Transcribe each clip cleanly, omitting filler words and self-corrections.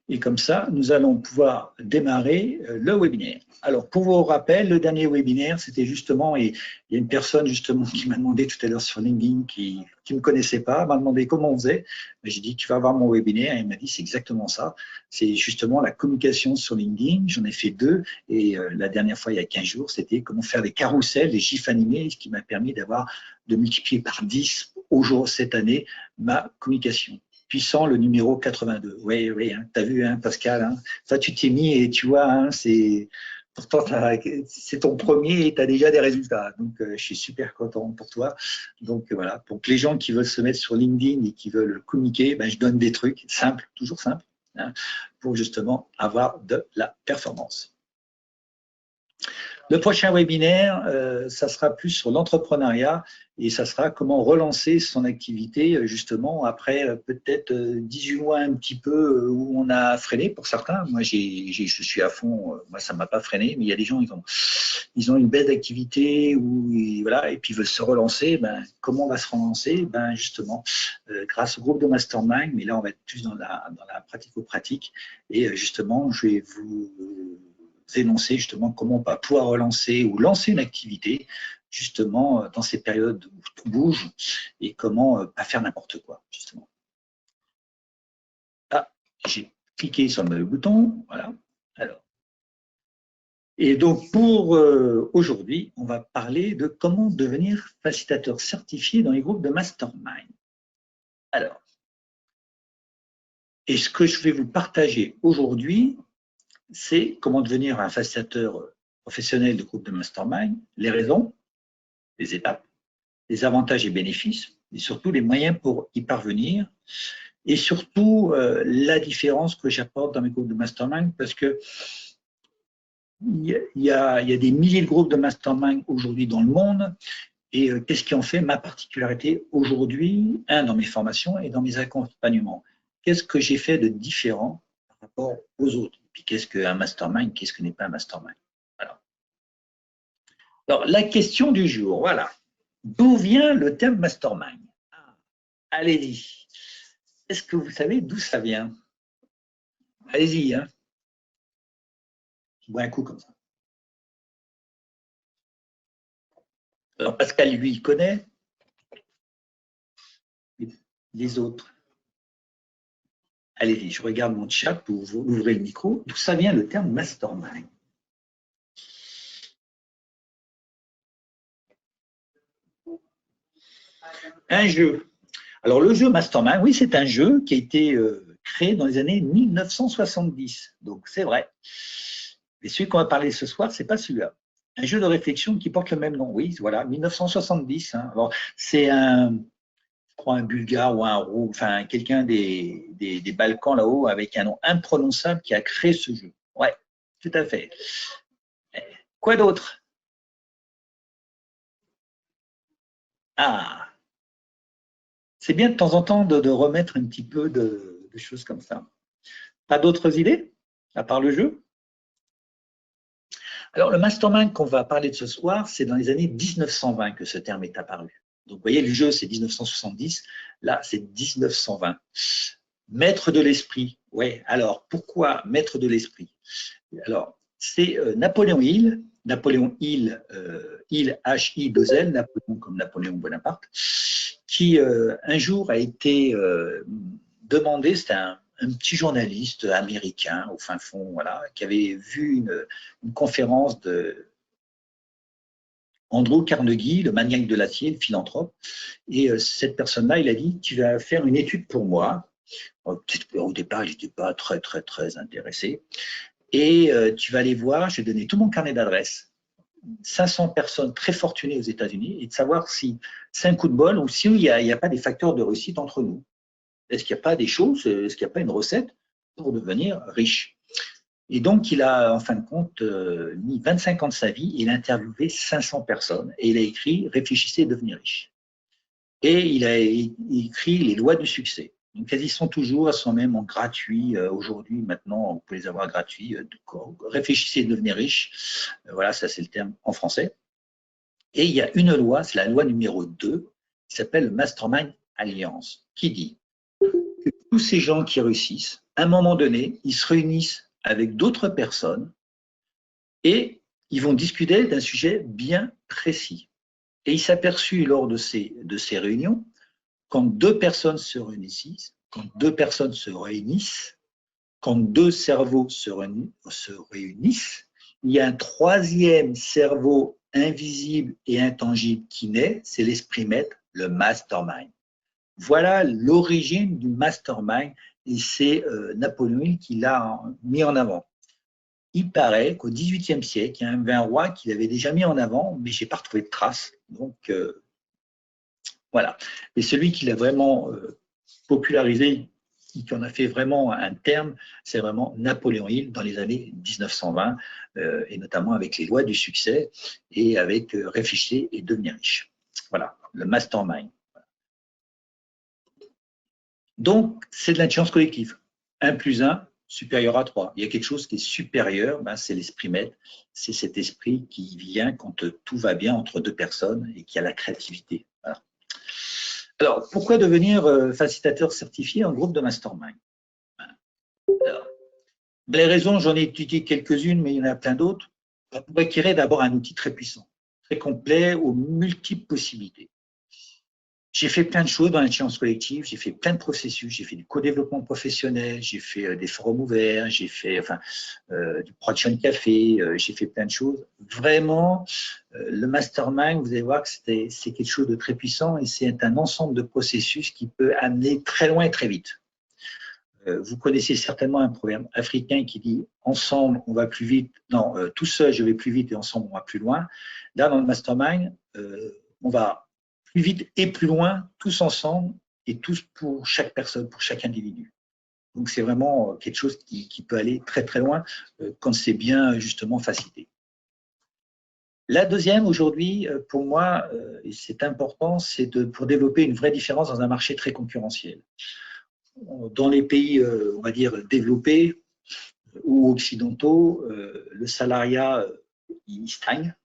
Et comme ça, nous allons pouvoir démarrer le webinaire. Alors, pour vos rappels, le dernier webinaire, c'était justement, et il y a une personne justement qui m'a demandé tout à l'heure sur LinkedIn, qui ne me connaissait pas, m'a demandé comment on faisait. J'ai dit, tu vas voir mon webinaire. Et il m'a dit, c'est exactement ça. C'est justement la communication sur LinkedIn. J'en ai fait 2. Et la dernière fois, il y a 15 jours, c'était comment faire des carousels, des gifs animés, ce qui m'a permis de multiplier par 10 au jour cette année ma communication. Puissant, le numéro 82. Oui, oui, hein, tu as vu, hein, Pascal, hein, ça tu t'es mis et tu vois, hein, pourtant c'est ton premier et tu as déjà des résultats. Donc, je suis super content pour toi. Donc, voilà, pour les gens qui veulent se mettre sur LinkedIn et qui veulent communiquer, ben, je donne des trucs simples, toujours simples, hein, pour justement avoir de la performance. Le prochain webinaire, ça sera plus sur l'entrepreneuriat et ça sera comment relancer son activité justement après peut-être 18 mois un petit peu où on a freiné pour certains. Moi, je suis à fond, moi ça ne m'a pas freiné, mais il y a des gens, ils ont une baisse d'activité voilà, et puis ils veulent se relancer. Ben, comment on va se relancer? Ben, justement, grâce au groupe de mastermind, mais là on va être plus dans la pratico-pratique et justement, je vais vous énoncer justement comment on va pouvoir relancer ou lancer une activité justement dans ces périodes où tout bouge et comment pas faire n'importe quoi justement. Ah, j'ai cliqué sur le bouton, voilà. Alors, et donc pour aujourd'hui, on va parler de comment devenir facilitateur certifié dans les groupes de mastermind. Alors, et ce que je vais vous partager aujourd'hui, c'est comment devenir un facilitateur professionnel de groupe de mastermind, les raisons, les étapes, les avantages et bénéfices, et surtout les moyens pour y parvenir, et surtout la différence que j'apporte dans mes groupes de mastermind, parce que il y a des milliers de groupes de mastermind aujourd'hui dans le monde, et qu'est-ce qui en fait ma particularité aujourd'hui, dans mes formations et dans mes accompagnements. Qu'est-ce que j'ai fait de différent par rapport aux autres? Et puis qu'est-ce qu'un mastermind, qu'est-ce que n'est pas un mastermind? Voilà. Alors, la question du jour, voilà. D'où vient le terme mastermind? Allez-y. Est-ce que vous savez d'où ça vient? Allez-y. Hein. Je bois un coup comme ça. Alors, Pascal, lui, il connaît. Les autres. Allez-y, je regarde mon chat pour vous ouvrir le micro. D'où ça vient le terme mastermind? Un jeu. Alors, le jeu Mastermind, oui, c'est un jeu qui a été créé dans les années 1970. Donc, c'est vrai. Mais celui qu'on va parler ce soir, ce n'est pas celui-là. Un jeu de réflexion qui porte le même nom. Oui, voilà, 1970. Hein. Alors, c'est je crois un Bulgare ou un Roux, enfin, quelqu'un des Balkans là-haut avec un nom imprononçable qui a créé ce jeu. Ouais, tout à fait. Quoi d'autre? Ah, c'est bien de temps en temps de remettre un petit peu de choses comme ça. Pas d'autres idées, à part le jeu? Alors, le mastermind qu'on va parler de ce soir, c'est dans les années 1920 que ce terme est apparu. Donc, vous voyez, le jeu, c'est 1970. Là, c'est 1920. Maître de l'esprit. Ouais, alors, pourquoi maître de l'esprit? Alors, c'est Napoléon Hill. Napoléon Hill, Hill, H-I-2-L, Napoléon comme Napoléon Bonaparte, qui un jour a été demandé, c'était un petit journaliste américain au fin fond, voilà, qui avait vu une conférence de Andrew Carnegie, le maniaque de l'acier, le philanthrope, et cette personne-là, il a dit, tu vas faire une étude pour moi. Au départ, il n'était pas très intéressé. Et tu vas aller voir, je vais donner tout mon carnet d'adresses, 500 personnes très fortunées aux États-Unis, et de savoir si c'est un coup de bol ou s'il n'y a pas des facteurs de réussite entre nous. Est-ce qu'il n'y a pas des choses, est-ce qu'il n'y a pas une recette pour devenir riche? Et donc, il a, en fin de compte, mis 25 ans de sa vie, il a interviewé 500 personnes et il a écrit « Réfléchissez et devenez riche ». Et il a écrit les lois du succès. Donc, elles y sont toujours, elles sont même en gratuit aujourd'hui, maintenant, vous pouvez les avoir gratuits. Réfléchissez et devenez riche. Voilà, ça c'est le terme en français. Et il y a une loi, c'est la loi numéro 2, qui s'appelle le Mastermind Alliance, qui dit que tous ces gens qui réussissent, à un moment donné, ils se réunissent avec d'autres personnes et ils vont discuter d'un sujet bien précis. Et il s'est aperçu lors de ces réunions, quand deux personnes se réunissent, quand deux cerveaux se réunissent, il y a un troisième cerveau invisible et intangible qui naît, c'est l'esprit maître, le mastermind. Voilà l'origine du mastermind et c'est Napoléon Hill qui l'a mis en avant. Il paraît qu'au XVIIIe siècle, il y avait un roi qui l'avait déjà mis en avant, mais je n'ai pas retrouvé de traces. Donc, voilà. Et celui qui l'a vraiment popularisé, qui en a fait vraiment un terme, c'est vraiment Napoléon Hill dans les années 1920, et notamment avec les lois du succès et avec réfléchir et devenir riche. Voilà, le mastermind. Donc, c'est de l'intelligence collective. 1 plus 1 supérieur à 3. Il y a quelque chose qui est supérieur, ben, c'est l'esprit maître. C'est cet esprit qui vient quand tout va bien entre deux personnes et qui a la créativité. Voilà. Alors, pourquoi devenir facilitateur certifié en groupe de mastermind? Alors, les raisons, j'en ai étudié quelques-unes, mais il y en a plein d'autres. Pour acquérir d'abord un outil très puissant, très complet, aux multiples possibilités. J'ai fait plein de choses dans l'intelligence collective, j'ai fait plein de processus, j'ai fait du co-développement professionnel, j'ai fait des forums ouverts, j'ai fait du production café, j'ai fait plein de choses. Vraiment, le mastermind, vous allez voir que c'est quelque chose de très puissant et c'est un ensemble de processus qui peut amener très loin et très vite. Vous connaissez certainement un proverbe africain qui dit « ensemble, on va plus vite », non, tout seul, je vais plus vite et ensemble, on va plus loin. Là, dans le mastermind, on va plus vite et plus loin, tous ensemble, et tous pour chaque personne, pour chaque individu. Donc, c'est vraiment quelque chose qui peut aller très, très loin quand c'est bien, justement, facilité. La deuxième, aujourd'hui, pour moi, et c'est important, c'est pour développer une vraie différence dans un marché très concurrentiel. Dans les pays, on va dire, développés ou occidentaux, le salariat, il stagne.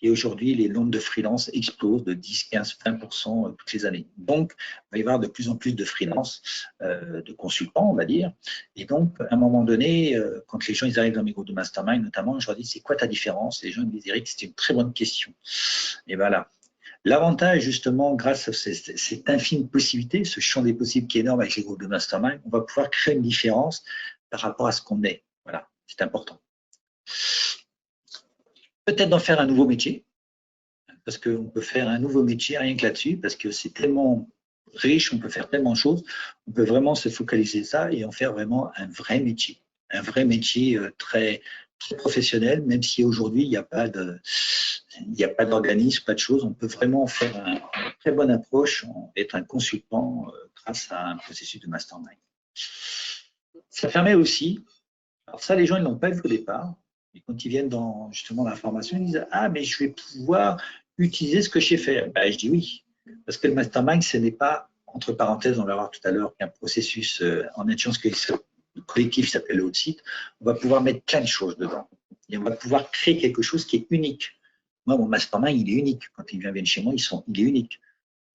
Et aujourd'hui, les nombres de freelance explosent de 10, 15, 20% toutes les années. Donc, il va y avoir de plus en plus de freelance, de consultants, on va dire. Et donc, à un moment donné, quand les gens ils arrivent dans mes groupes de mastermind, notamment, je leur dis, c'est quoi ta différence? Et les gens me disent, Eric, c'est une très bonne question. Et voilà. L'avantage, justement, grâce à cette infime possibilité, ce champ des possibles qui est énorme avec les groupes de mastermind, on va pouvoir créer une différence par rapport à ce qu'on est. Voilà, c'est important. Peut-être d'en faire un nouveau métier, parce qu'on peut faire un nouveau métier rien que là-dessus, parce que c'est tellement riche, on peut faire tellement de choses, on peut vraiment se focaliser ça et en faire vraiment un vrai métier très, très professionnel, même si aujourd'hui il n'y a pas d'organisme, pas de choses, on peut vraiment faire une très bonne approche, être un consultant grâce à un processus de mastermind. Ça permet aussi, alors ça les gens ils l'ont pas vu au départ, et quand ils viennent dans justement la formation, ils disent « Ah, mais je vais pouvoir utiliser ce que je sais faire. » Ben, je dis oui, parce que le mastermind, ce n'est pas, entre parenthèses, on va voir tout à l'heure, qu'un processus en intelligence collective qui s'appelle le Hot-Site, on va pouvoir mettre plein de choses dedans. Et on va pouvoir créer quelque chose qui est unique. Moi, mon mastermind, il est unique. Quand ils viennent chez moi, il est unique.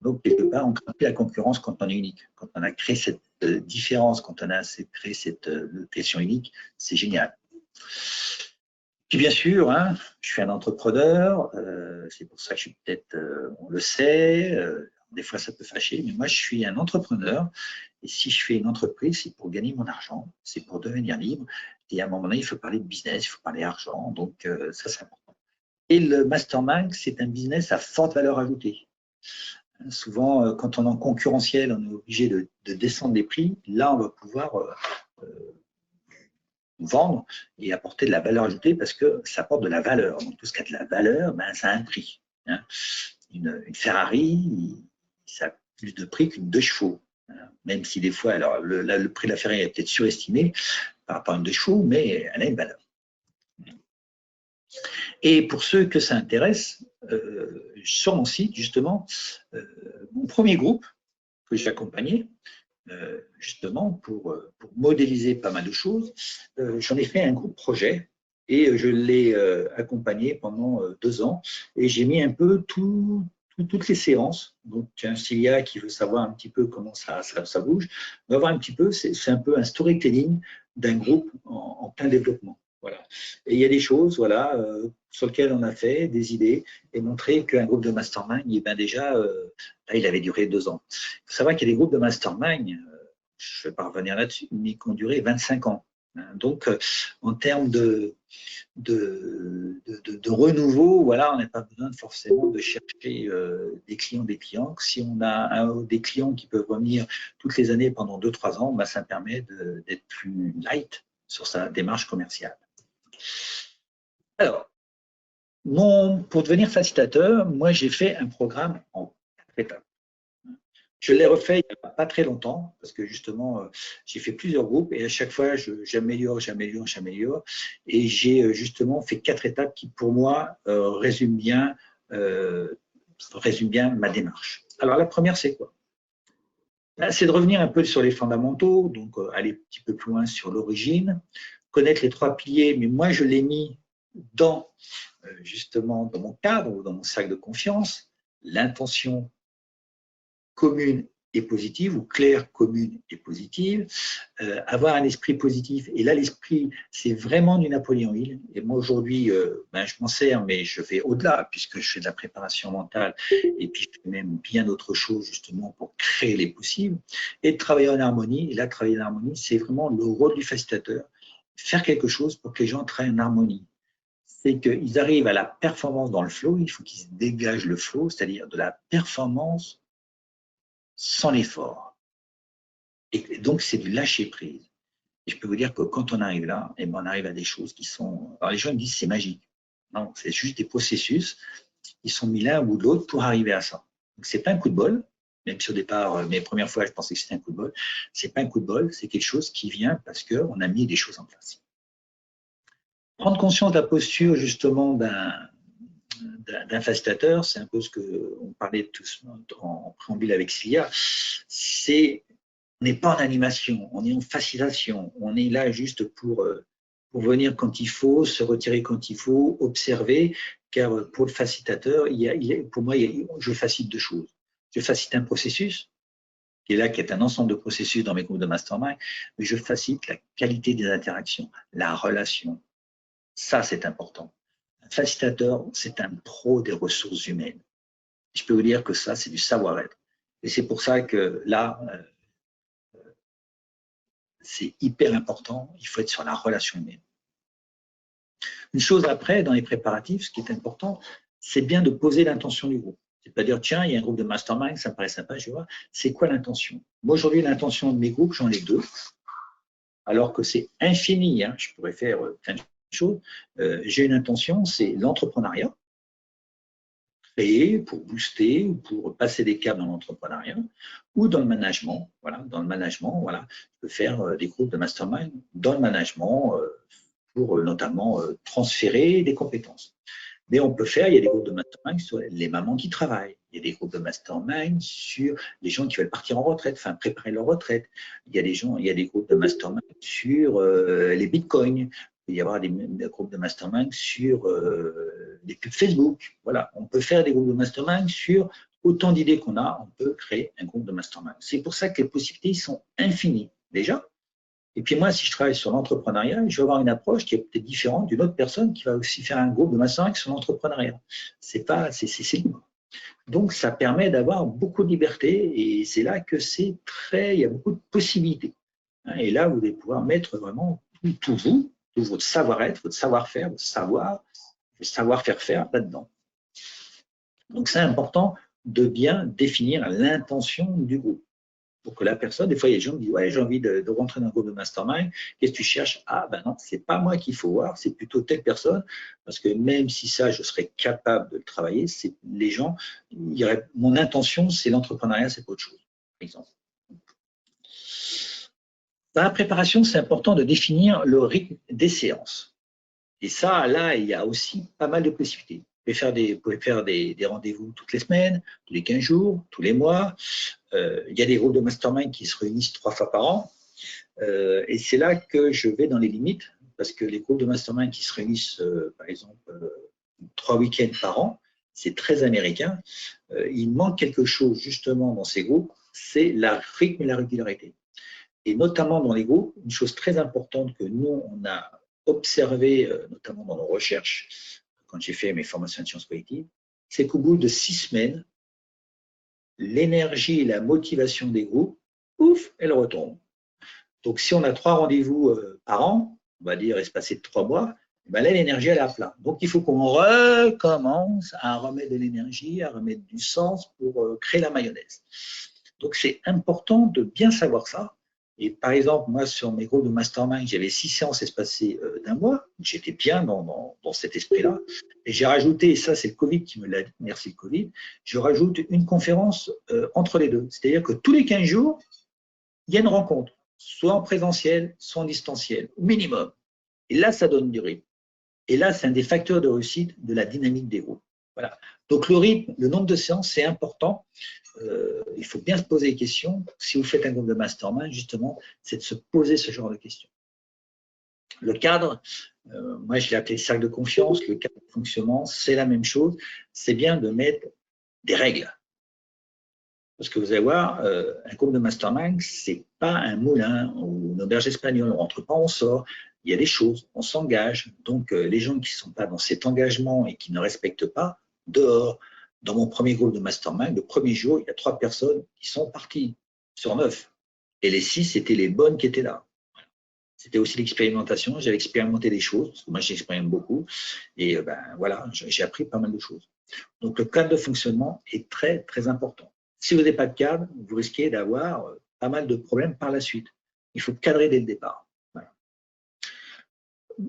Donc, quelque part, on ne crée plus la concurrence quand on est unique. Quand on a créé cette différence, quand on a créé cette question unique, c'est génial. Puis bien sûr, hein, je suis un entrepreneur, c'est pour ça que je suis peut-être, on le sait, des fois ça peut fâcher, mais moi je suis un entrepreneur et si je fais une entreprise, c'est pour gagner mon argent, c'est pour devenir libre et à un moment donné, il faut parler de business, il faut parler argent, donc ça c'est important. Et le mastermind, c'est un business à forte valeur ajoutée. Souvent, quand on est en concurrentiel, on est obligé de descendre les prix, là on va pouvoir vendre et apporter de la valeur ajoutée parce que ça apporte de la valeur. Donc, tout ce qui a de la valeur, ben, ça a un prix. Hein. Une Ferrari, ça a plus de prix qu'une 2 chevaux. Hein. Même si des fois, alors le prix de la Ferrari est peut-être surestimé par rapport à une 2 chevaux, mais elle a une valeur. Et pour ceux que ça intéresse, sur mon site, justement, mon premier groupe que j'ai accompagné, justement pour modéliser pas mal de choses, j'en ai fait un groupe projet et je l'ai accompagné pendant 2 ans et j'ai mis un peu tous toutes les séances. Donc, tu as un Cilia qui veut savoir un petit peu comment ça bouge. On va voir un petit peu, c'est un peu un storytelling d'un groupe en plein développement. Voilà. Et il y a des choses voilà, sur lesquelles on a fait des idées et montrer qu'un groupe de mastermind, eh ben déjà, là, il avait duré 2 ans. Il faut savoir qu'il y a des groupes de mastermind, je ne vais pas revenir là-dessus, mais qui ont duré 25 ans. Donc, en termes de renouveau, voilà, on n'a pas besoin forcément de chercher des clients. Si on a des clients qui peuvent revenir toutes les années pendant 2-3 ans, bah, ça permet d'être plus light sur sa démarche commerciale. Alors, pour devenir facilitateur, moi j'ai fait un programme en 4 étapes. Je l'ai refait il n'y a pas très longtemps, parce que justement, j'ai fait plusieurs groupes et à chaque fois, j'améliore. Et j'ai justement fait 4 étapes qui, pour moi, résument bien ma démarche. Alors, la première, c'est quoi? C'est de revenir un peu sur les fondamentaux, donc aller un petit peu plus loin sur l'origine, connaître les 3 piliers, mais moi, je l'ai mis justement dans mon cadre ou dans mon sac de confiance, l'intention commune et positive, ou claire, commune et positive, avoir un esprit positif. Et là, l'esprit, c'est vraiment du Napoléon Hill. Et moi, aujourd'hui, je m'en sers, mais je vais au-delà, puisque je fais de la préparation mentale, et puis je fais même bien d'autres choses, justement, pour créer les possibles, et de travailler en harmonie. Et là, travailler en harmonie, c'est vraiment le rôle du facilitateur, faire quelque chose pour que les gens travaillent en harmonie. C'est qu'ils arrivent à la performance dans le flow, il faut qu'ils se dégagent le flow, c'est-à-dire de la performance sans l'effort. Et donc, c'est du lâcher-prise. Et je peux vous dire que quand on arrive là, eh ben, on arrive à des choses qui sont… Alors, les gens me disent c'est magique. Non, c'est juste des processus qui sont mis l'un ou l'autre pour arriver à ça. Donc, c'est pas un coup de bol, même si au départ, mes premières fois, je pensais que c'était un coup de bol. C'est pas un coup de bol, c'est quelque chose qui vient parce qu'on a mis des choses en place. Prendre conscience de la posture, justement, d'un facilitateur, c'est un peu ce qu'on parlait tous en préambule avec Cilia, c'est on n'est pas en animation, on est en facilitation, on est là juste pour venir quand il faut, se retirer quand il faut, observer, car pour le facilitateur, pour moi, je facilite 2 choses. Je facilite un processus, qui est un ensemble de processus dans mes groupes de mastermind, mais je facilite la qualité des interactions, la relation. Ça, c'est important. Un facilitateur, c'est un pro des ressources humaines. Je peux vous dire que ça, c'est du savoir-être. Et c'est pour ça que là, c'est hyper important. Il faut être sur la relation humaine. Une chose après, dans les préparatifs, ce qui est important, c'est bien de poser l'intention du groupe. C'est pas dire, tiens, il y a un groupe de mastermind, ça me paraît sympa, je vois. C'est quoi l'intention? Moi, aujourd'hui, l'intention de mes groupes, j'en ai 2, alors que c'est infini. Hein, je pourrais faire plein de choses. J'ai une intention, c'est l'entrepreneuriat. Créer pour booster ou pour passer des caps dans l'entrepreneuriat ou dans le management. Voilà, dans le management, voilà, je peux faire des groupes de mastermind dans le management pour notamment transférer des compétences. Mais on peut faire, il y a des groupes de mastermind sur les mamans qui travaillent, il y a des groupes de mastermind sur les gens qui veulent partir en retraite, enfin préparer leur retraite. Il y a des groupes de mastermind sur les bitcoins. Il peut y avoir des groupes de mastermind sur les pubs Facebook. Voilà, on peut faire des groupes de mastermind sur autant d'idées qu'on a, on peut créer un groupe de mastermind. C'est pour ça que les possibilités sont infinies déjà. Et puis moi, si je travaille sur l'entrepreneuriat, je vais avoir une approche qui est peut-être différente d'une autre personne qui va aussi faire un groupe de mastermind sur l'entrepreneuriat. C'est libre. Donc, ça permet d'avoir beaucoup de liberté et c'est là que il y a beaucoup de possibilités. Et là, vous allez pouvoir mettre vraiment tout votre savoir-être, votre savoir-faire, votre savoir-faire là-dedans. Donc, c'est important de bien définir l'intention du groupe. Pour que la personne, des fois, il y a des gens qui disent ouais, j'ai envie de rentrer dans un groupe de mastermind, qu'est-ce que tu cherches? Ah ben non, c'est pas moi qu'il faut voir, c'est plutôt telle personne, parce que même si ça, je serais capable de le travailler, c'est les gens, mon intention, c'est l'entrepreneuriat, c'est pas autre chose, par exemple. Dans la préparation, c'est important de définir le rythme des séances. Et ça, là, il y a aussi pas mal de possibilités. Vous pouvez faire des rendez-vous toutes les semaines, tous les 15 jours, tous les mois. Il y a des groupes de mastermind qui se réunissent 3 fois par an. Et c'est là que je vais dans les limites, parce que les groupes de mastermind qui se réunissent, par exemple, 3 week-ends par an, c'est très américain, il manque quelque chose justement dans ces groupes, c'est le rythme et la régularité. Et notamment dans les groupes, une chose très importante que nous, on a observé, notamment dans nos recherches, quand j'ai fait mes formations de sciences collectives, c'est qu'au bout de 6 semaines, l'énergie et la motivation des groupes, ouf, elle retombe. Donc, si on a 3 rendez-vous par an, on va dire espacé de 3 mois, ben là, l'énergie, elle est à plat. Donc, il faut qu'on recommence à remettre de l'énergie, à remettre du sens pour créer la mayonnaise. Donc, c'est important de bien savoir ça. Et par exemple, moi, sur mes groupes de mastermind, j'avais 6 séances espacées d'un mois. J'étais bien dans cet esprit-là. Et j'ai rajouté, et ça, c'est le Covid qui me l'a dit, merci le Covid, je rajoute une conférence entre les deux. C'est-à-dire que tous les 15 jours, il y a une rencontre, soit en présentiel, soit en distanciel, au minimum. Et là, ça donne du rythme. Et là, c'est un des facteurs de réussite de la dynamique des groupes. Voilà. Donc, le rythme, le nombre de séances, c'est important. Il faut bien se poser des questions. Si vous faites un groupe de mastermind, justement, c'est de se poser ce genre de questions. Le cadre, moi, je l'ai appelé cercle de confiance. Le cadre de fonctionnement, c'est la même chose. C'est bien de mettre des règles. Parce que vous allez voir, un groupe de mastermind, c'est pas un moulin ou une auberge espagnole. On rentre pas, on sort. Il y a des choses, on s'engage. Donc, les gens qui ne sont pas dans cet engagement et qui ne respectent pas, dehors. Dans mon premier groupe de mastermind, le premier jour, il y a 3 personnes qui sont parties sur 9. Et les 6, c'était les bonnes qui étaient là. C'était aussi l'expérimentation. J'avais expérimenté des choses, parce que moi, j'expérimente beaucoup. Et voilà, j'ai appris pas mal de choses. Donc, le cadre de fonctionnement est très, très important. Si vous n'avez pas de cadre, vous risquez d'avoir pas mal de problèmes par la suite. Il faut cadrer dès le départ. Voilà.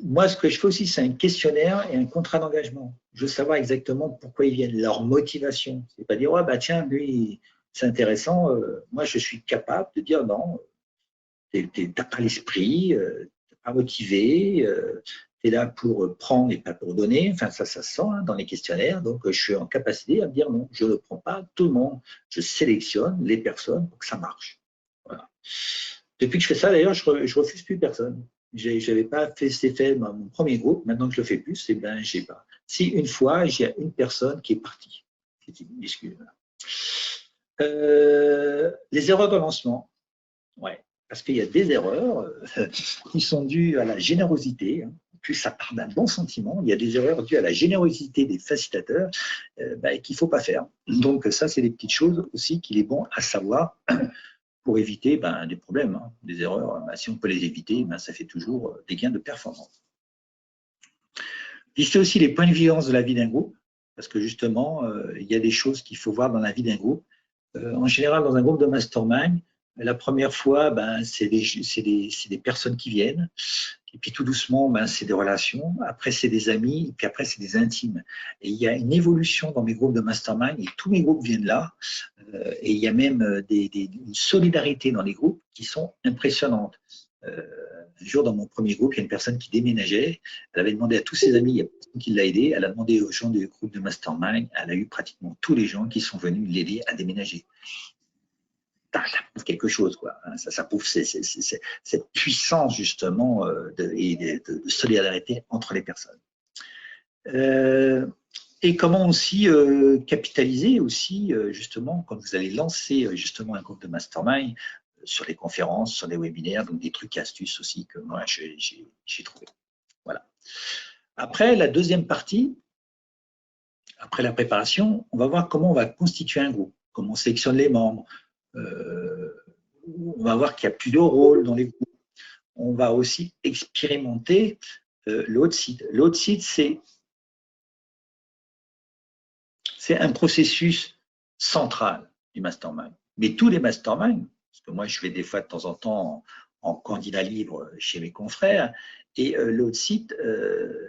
Moi, ce que je fais aussi, c'est un questionnaire et un contrat d'engagement. Je veux savoir exactement pourquoi ils viennent, leur motivation. C'est pas dire, bah tiens, lui, c'est intéressant. Moi, je suis capable de dire non, tu n'as pas l'esprit, tu n'es pas motivé, tu es là pour prendre et pas pour donner. Enfin, ça se sent dans les questionnaires. Donc, je suis en capacité à me dire non, je ne prends pas tout le monde. Je sélectionne les personnes pour que ça marche. Voilà. Depuis que je fais ça, d'ailleurs, je refuse plus personne. Je n'avais pas fait cet effet dans mon premier groupe. Maintenant que je le fais plus, eh ben, j'ai pas. Si une fois, j'ai une personne qui est partie. Excusez-moi. Les erreurs de lancement. Ouais. Parce qu'il y a des erreurs qui sont dues à la générosité. Plus ça part d'un bon sentiment, il y a des erreurs dues à la générosité des facilitateurs qu'il ne faut pas faire. Donc ça, c'est des petites choses aussi qu'il est bon à savoir pour éviter des problèmes, des erreurs. Si on peut les éviter, ça fait toujours des gains de performance. Listez aussi les points de vigilance de la vie d'un groupe, parce que justement, il y a des choses qu'il faut voir dans la vie d'un groupe. En général, dans un groupe de mastermind, la première fois, c'est des personnes qui viennent. Et puis tout doucement, c'est des relations. Après, c'est des amis. Et puis après, c'est des intimes. Et il y a une évolution dans mes groupes de mastermind. Et tous mes groupes viennent là. Et il y a même une solidarité dans les groupes qui sont impressionnantes. Un jour, dans mon premier groupe, il y a une personne qui déménageait. Elle avait demandé à tous ses amis, il y a personne qui l'a aidé. Elle a demandé aux gens du groupe de mastermind. Elle a eu pratiquement tous les gens qui sont venus l'aider à déménager. Ça prouve quelque chose, quoi. Ça prouve cette puissance, justement, de solidarité entre les personnes. Et comment aussi capitaliser aussi, justement, quand vous allez lancer justement un groupe de mastermind, sur les conférences, sur les webinaires, donc des trucs et astuces aussi que moi j'ai trouvé. Voilà. Après, la deuxième partie, après la préparation, on va voir comment on va constituer un groupe, comment on sélectionne les membres. On va voir qu'il y a plusieurs rôles dans les groupes. On va aussi expérimenter le hot seat. Le hot seat, c'est un processus central du mastermind. Mais tous les masterminds, parce que moi je vais des fois de temps en temps en candidat libre chez mes confrères, et le hot seat,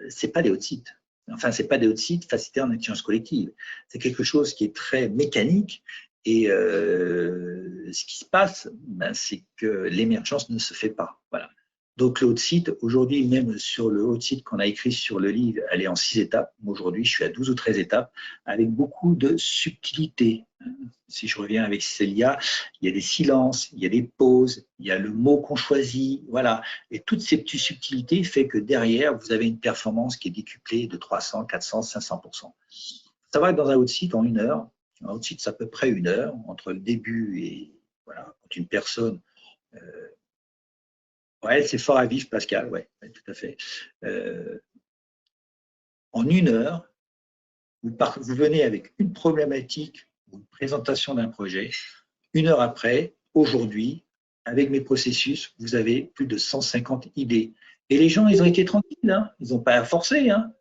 c'est pas des hot seats. Enfin, c'est pas des hot seats facilités en intelligence collective. C'est quelque chose qui est très mécanique. Et ce qui se passe, c'est que l'émergence ne se fait pas. Voilà. Donc le hot seat, aujourd'hui, même sur le hot seat qu'on a écrit sur le livre, elle est en 6 étapes. Aujourd'hui, je suis à 12 ou 13 étapes, avec beaucoup de subtilité. Si je reviens avec Célia, il y a des silences, il y a des pauses, il y a le mot qu'on choisit, voilà. Et toutes ces petites subtilités font que derrière, vous avez une performance qui est décuplée de 300, 400, 500%. savoir que dans un outsite, en 1 heure, un outsite, c'est à peu près 1 heure, entre le début et voilà, quand une personne. Ouais, c'est fort à vif, Pascal, ouais, tout à fait. En 1 heure, vous venez avec une problématique ou une présentation d'un projet. 1 heure après, aujourd'hui, avec mes processus, vous avez plus de 150 idées. Et les gens, ils ont été tranquilles, hein. Ils n'ont pas à forcer, hein.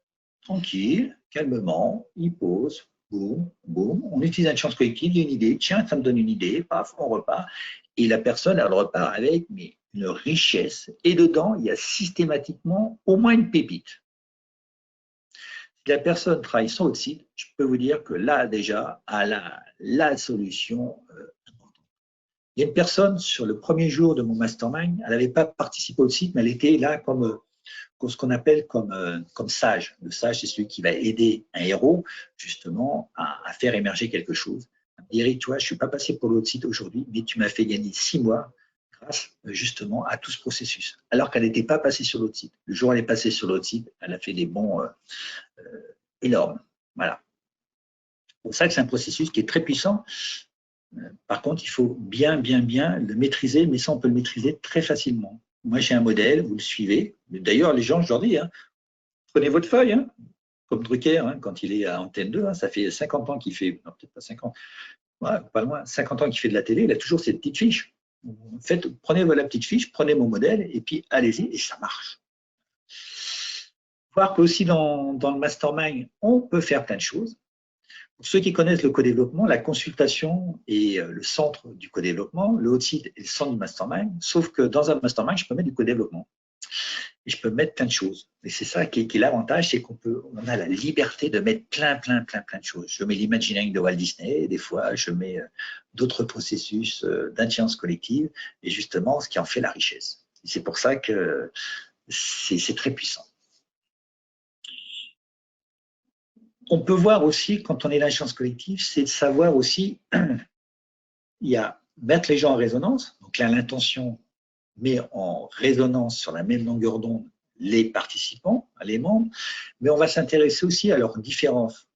Tranquille, calmement, ils posent, boum, boum. On utilise une chance collective, il y a une idée, tiens, ça me donne une idée, paf, on repart. Et la personne, elle repart avec une richesse. Et dedans, il y a systématiquement au moins une pépite. Si la personne travaille son outil, je peux vous dire que là, déjà, elle a la solution. Il y a une personne, sur le premier jour de mon mastermind, elle n'avait pas participé au site, mais elle était là comme ce qu'on appelle comme sage. Le sage, c'est celui qui va aider un héros, justement, à faire émerger quelque chose. Eric, tu vois, je ne suis pas passé pour l'autre site aujourd'hui, mais tu m'as fait gagner 6 mois grâce justement à tout ce processus. Alors qu'elle n'était pas passée sur l'autre site. Le jour où elle est passée sur l'autre site, elle a fait des bons énormes. Voilà. C'est pour ça que c'est un processus qui est très puissant. Par contre, il faut bien le maîtriser, mais ça, on peut le maîtriser très facilement. Moi, j'ai un modèle, vous le suivez. D'ailleurs, les gens, je leur dis, hein, prenez votre feuille, hein, comme Drucker, hein, quand il est à Antenne 2, hein, ça fait 50 ans qu'il fait, non, peut-être pas 50, ouais, pas loin, 50 ans qu'il fait de la télé, il a toujours cette petite fiche. Prenez la petite fiche, prenez mon modèle, et puis allez-y, et ça marche. Voir qu'aussi dans le mastermind, on peut faire plein de choses. Pour ceux qui connaissent le co-développement, la consultation est le centre du co-développement, le hot site est le centre du mastermind, sauf que dans un mastermind, je peux mettre du co-développement. Et je peux mettre plein de choses. Et c'est ça qui est l'avantage, c'est qu'on a la liberté de mettre plein de choses. Je mets l'imagining de Walt Disney, et des fois, je mets d'autres processus d'intelligence collective, et justement, ce qui en fait la richesse. C'est pour ça que c'est très puissant. On peut voir aussi, quand on est l'intelligence collective, c'est de savoir aussi, il y a mettre les gens en résonance. Donc là, l'intention met en résonance sur la même longueur d'onde les participants, les membres, mais on va s'intéresser aussi à leurs différences.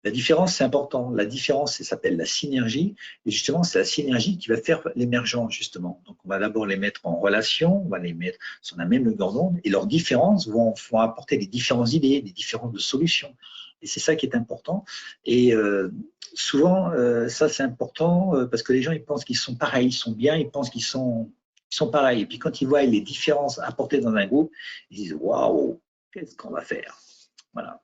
La différence, c'est important. La différence, ça s'appelle la synergie. Et justement, c'est la synergie qui va faire l'émergence, justement. Donc, on va d'abord les mettre en relation, on va les mettre sur la même longueur d'onde, et leurs différences vont apporter des différentes idées, des différentes solutions. Et c'est ça qui est important. Et souvent, ça, c'est important parce que les gens, ils pensent qu'ils sont pareils, ils sont bien, ils pensent qu'ils sont pareils. Et puis, quand ils voient les différences apportées dans un groupe, ils disent « Waouh, qu'est-ce qu'on va faire ?» Voilà.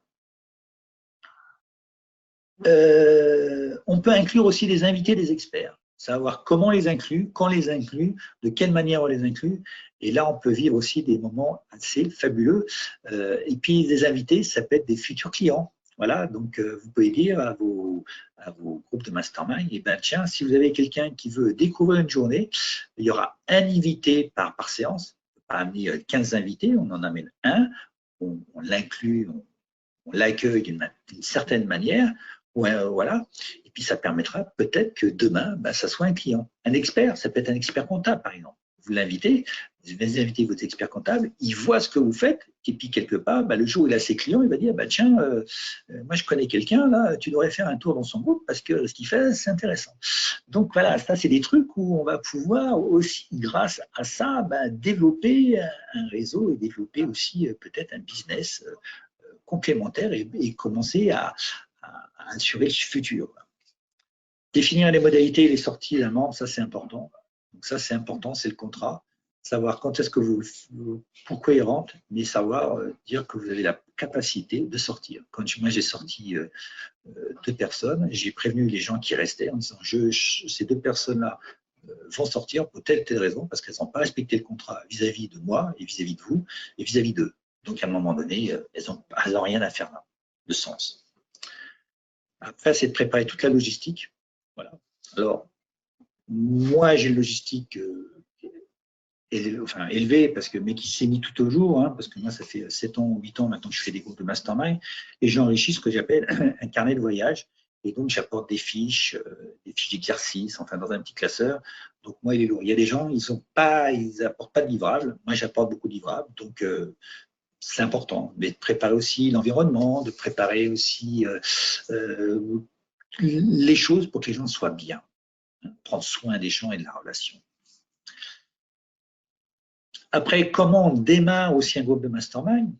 On peut inclure aussi des invités, des experts, savoir comment on les inclut, quand on les inclut, de quelle manière on les inclut. Et là, on peut vivre aussi des moments assez fabuleux. Et puis, des invités, ça peut être des futurs clients. Voilà, donc vous pouvez dire à vos groupes de mastermind, eh ben, tiens, si vous avez quelqu'un qui veut découvrir une journée, il y aura un invité par séance. On ne peut pas amener 15 invités, on en amène un, on l'inclut, on l'accueille d'une certaine manière. Voilà. Et puis, ça permettra peut-être que demain, ça soit un client. Un expert, ça peut être un expert comptable, par exemple. Vous l'invitez, vous invitez votre expert comptable, il voit ce que vous faites, et puis quelque part, le jour où il a ses clients, il va dire, tiens, moi je connais quelqu'un, là, tu devrais faire un tour dans son groupe parce que ce qu'il fait, c'est intéressant. Donc voilà, ça, c'est des trucs où on va pouvoir aussi, grâce à ça, développer un réseau et développer aussi peut-être un business complémentaire et commencer à assurer le futur. Définir les modalités et les sorties d'un membre, ça c'est important. Donc ça c'est important, c'est le contrat. Savoir quand est-ce que pourquoi il rentre, mais savoir dire que vous avez la capacité de sortir. Quand moi j'ai sorti 2 personnes, j'ai prévenu les gens qui restaient en disant ces 2 personnes-là vont sortir pour telle raison, parce qu'elles n'ont pas respecté le contrat vis-à-vis de moi et vis-à-vis de vous et vis-à-vis d'eux. Donc à un moment donné, elles n'ont rien à faire là, de sens. Après, c'est de préparer toute la logistique. Voilà. Alors, moi, j'ai une logistique élevée, parce que, mais qui s'est mis tout au jour, hein, parce que moi, ça fait 7 ans ou 8 ans maintenant que je fais des groupes de mastermind, et j'enrichis ce que j'appelle un carnet de voyage. Et donc, j'apporte des fiches d'exercice, enfin, dans un petit classeur. Donc, moi, il est lourd. Il y a des gens, ils n'apportent pas de livrables. Moi, j'apporte beaucoup de livrables. Donc, c'est important, mais de préparer aussi l'environnement, de préparer aussi les choses pour que les gens soient bien, prendre soin des gens et de la relation. Après, comment on démarre aussi un groupe de mastermind?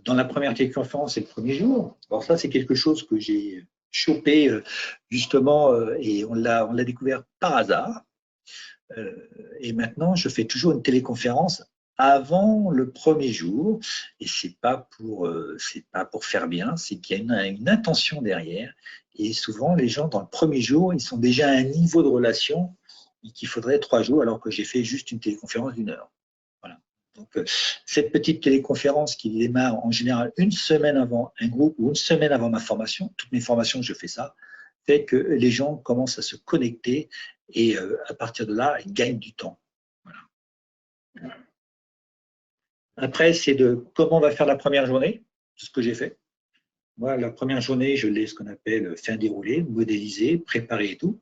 Dans la première téléconférence, c'est le premier jour. Alors ça, c'est quelque chose que j'ai chopé justement et on l'a découvert par hasard. Et maintenant, je fais toujours une téléconférence avant le premier jour, et c'est pas pour faire bien, c'est qu'il y a une intention derrière. Et souvent, les gens dans le premier jour, ils sont déjà à un niveau de relation qu'il faudrait 3 jours, alors que j'ai fait juste une téléconférence d'1 heure. Voilà. Donc, cette petite téléconférence qui démarre en général une semaine avant un groupe ou une semaine avant ma formation, toutes mes formations, je fais ça, fait que les gens commencent à se connecter et à partir de là, ils gagnent du temps. Voilà. Après, c'est de comment on va faire la première journée, c'est ce que j'ai fait. Moi, la première journée, je l'ai ce qu'on appelle fait un déroulé, modélisé, préparé et tout.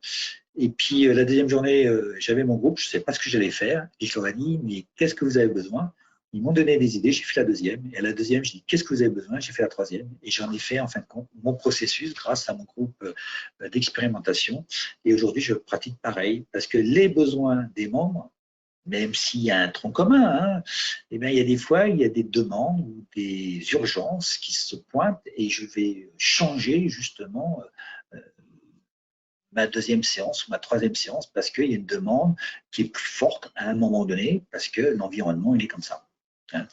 Et puis la deuxième journée, j'avais mon groupe, je ne savais pas ce que j'allais faire. Et je leur ai dit, mais qu'est-ce que vous avez besoin? Ils m'ont donné des idées, j'ai fait la deuxième. Et à la deuxième, j'ai dit, qu'est-ce que vous avez besoin? J'ai fait la troisième. Et j'en ai fait, en fin de compte, mon processus grâce à mon groupe d'expérimentation. Et aujourd'hui, je pratique pareil, parce que les besoins des membres, même s'il y a un tronc commun, hein, eh bien, il y a des fois, il y a des demandes ou des urgences qui se pointent et je vais changer justement ma deuxième séance ou ma troisième séance parce qu'il y a une demande qui est plus forte à un moment donné parce que l'environnement, il est comme ça. Hein.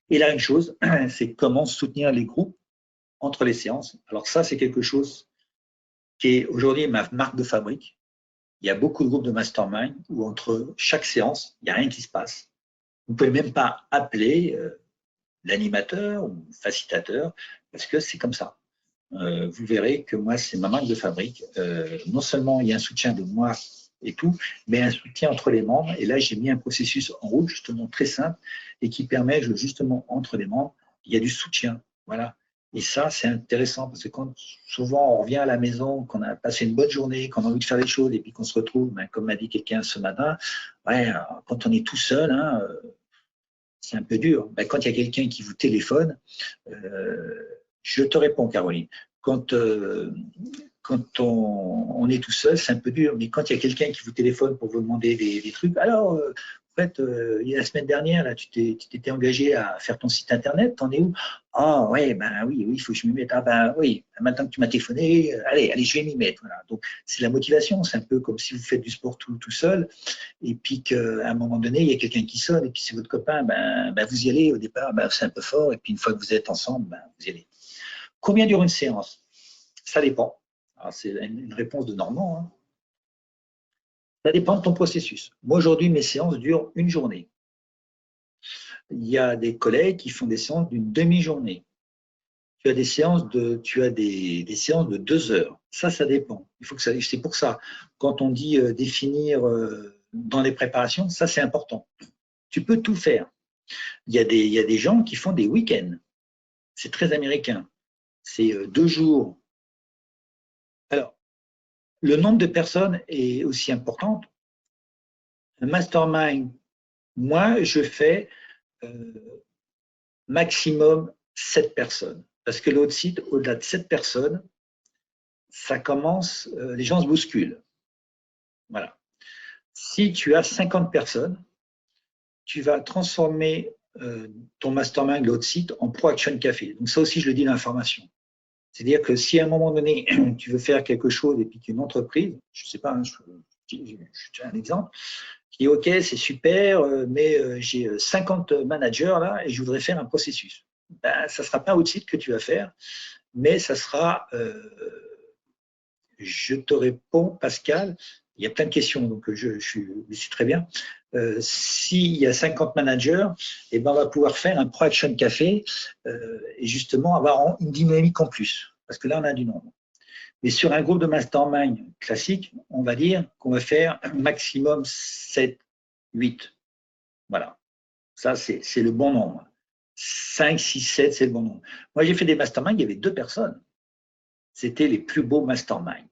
Et là, une chose, c'est comment soutenir les groupes entre les séances. Alors ça, c'est quelque chose qui est aujourd'hui ma marque de fabrique. Il y a beaucoup de groupes de mastermind où entre chaque séance, il n'y a rien qui se passe. Vous ne pouvez même pas appeler l'animateur ou le facilitateur parce que c'est comme ça. Vous verrez que moi, c'est ma marque de fabrique. Non seulement il y a un soutien de moi et tout, mais un soutien entre les membres. Et là, j'ai mis un processus en route justement très simple et qui permet justement entre les membres, il y a du soutien. Voilà. Et ça, c'est intéressant parce que quand souvent on revient à la maison, qu'on a passé une bonne journée, qu'on a envie de faire des choses et puis qu'on se retrouve, ben, comme m'a dit quelqu'un ce matin, ouais, quand on est tout seul, hein, c'est un peu dur. Ben, quand il y a quelqu'un qui vous téléphone, je te réponds, Caroline. Quand on est tout seul, c'est un peu dur. Mais quand il y a quelqu'un qui vous téléphone pour vous demander des trucs, alors, en fait, il y a la semaine dernière, là, tu t'étais engagé à faire ton site internet, t'en es où? Ah, ouais, ben oui, il faut que je m'y mette. Ah, ben oui, maintenant que tu m'as téléphoné, allez, je vais m'y mettre. Voilà. Donc, c'est la motivation. C'est un peu comme si vous faites du sport tout seul, et puis qu'à un moment donné, il y a quelqu'un qui sonne, et puis c'est votre copain, ben, vous y allez au départ, ben, c'est un peu fort, et puis une fois que vous êtes ensemble, ben, vous y allez. Combien dure une séance? Ça dépend. C'est une réponse de Normand. Hein. Ça dépend de ton processus. Moi, aujourd'hui, mes séances durent une journée. Il y a des collègues qui font des séances d'une demi-journée. Tu as des séances de 2 heures. Ça dépend. C'est pour ça. Quand on dit définir dans les préparations, ça, c'est important. Tu peux tout faire. Il y a des gens qui font des week-ends. C'est très américain. C'est 2 jours. Alors, le nombre de personnes est aussi important. Le mastermind, moi, je fais maximum 7 personnes. Parce que l'autre site, au-delà de 7 personnes, ça commence, les gens se bousculent. Voilà. Si tu as 50 personnes, tu vas transformer ton mastermind, l'autre site, en Pro Action Café. Donc ça aussi, je le dis dans l'information. C'est-à-dire que si à un moment donné, tu veux faire quelque chose et puis qu'une entreprise, je ne sais pas, hein, je tiens un exemple, qui dit OK, c'est super, mais j'ai 50 managers là et je voudrais faire un processus. Ben, ça ne sera pas un outil que tu vas faire, mais ça sera, je te réponds, Pascal, il y a plein de questions, donc je suis très bien. S'il y a 50 managers, eh ben, on va pouvoir faire un Pro Action Café et justement avoir une dynamique en plus, parce que là, on a du nombre. Mais sur un groupe de mastermind classique, on va dire qu'on va faire un maximum 7, 8. Voilà. Ça, c'est le bon nombre. 5, 6, 7, c'est le bon nombre. Moi, j'ai fait des masterminds, il y avait 2 personnes. C'était les plus beaux masterminds.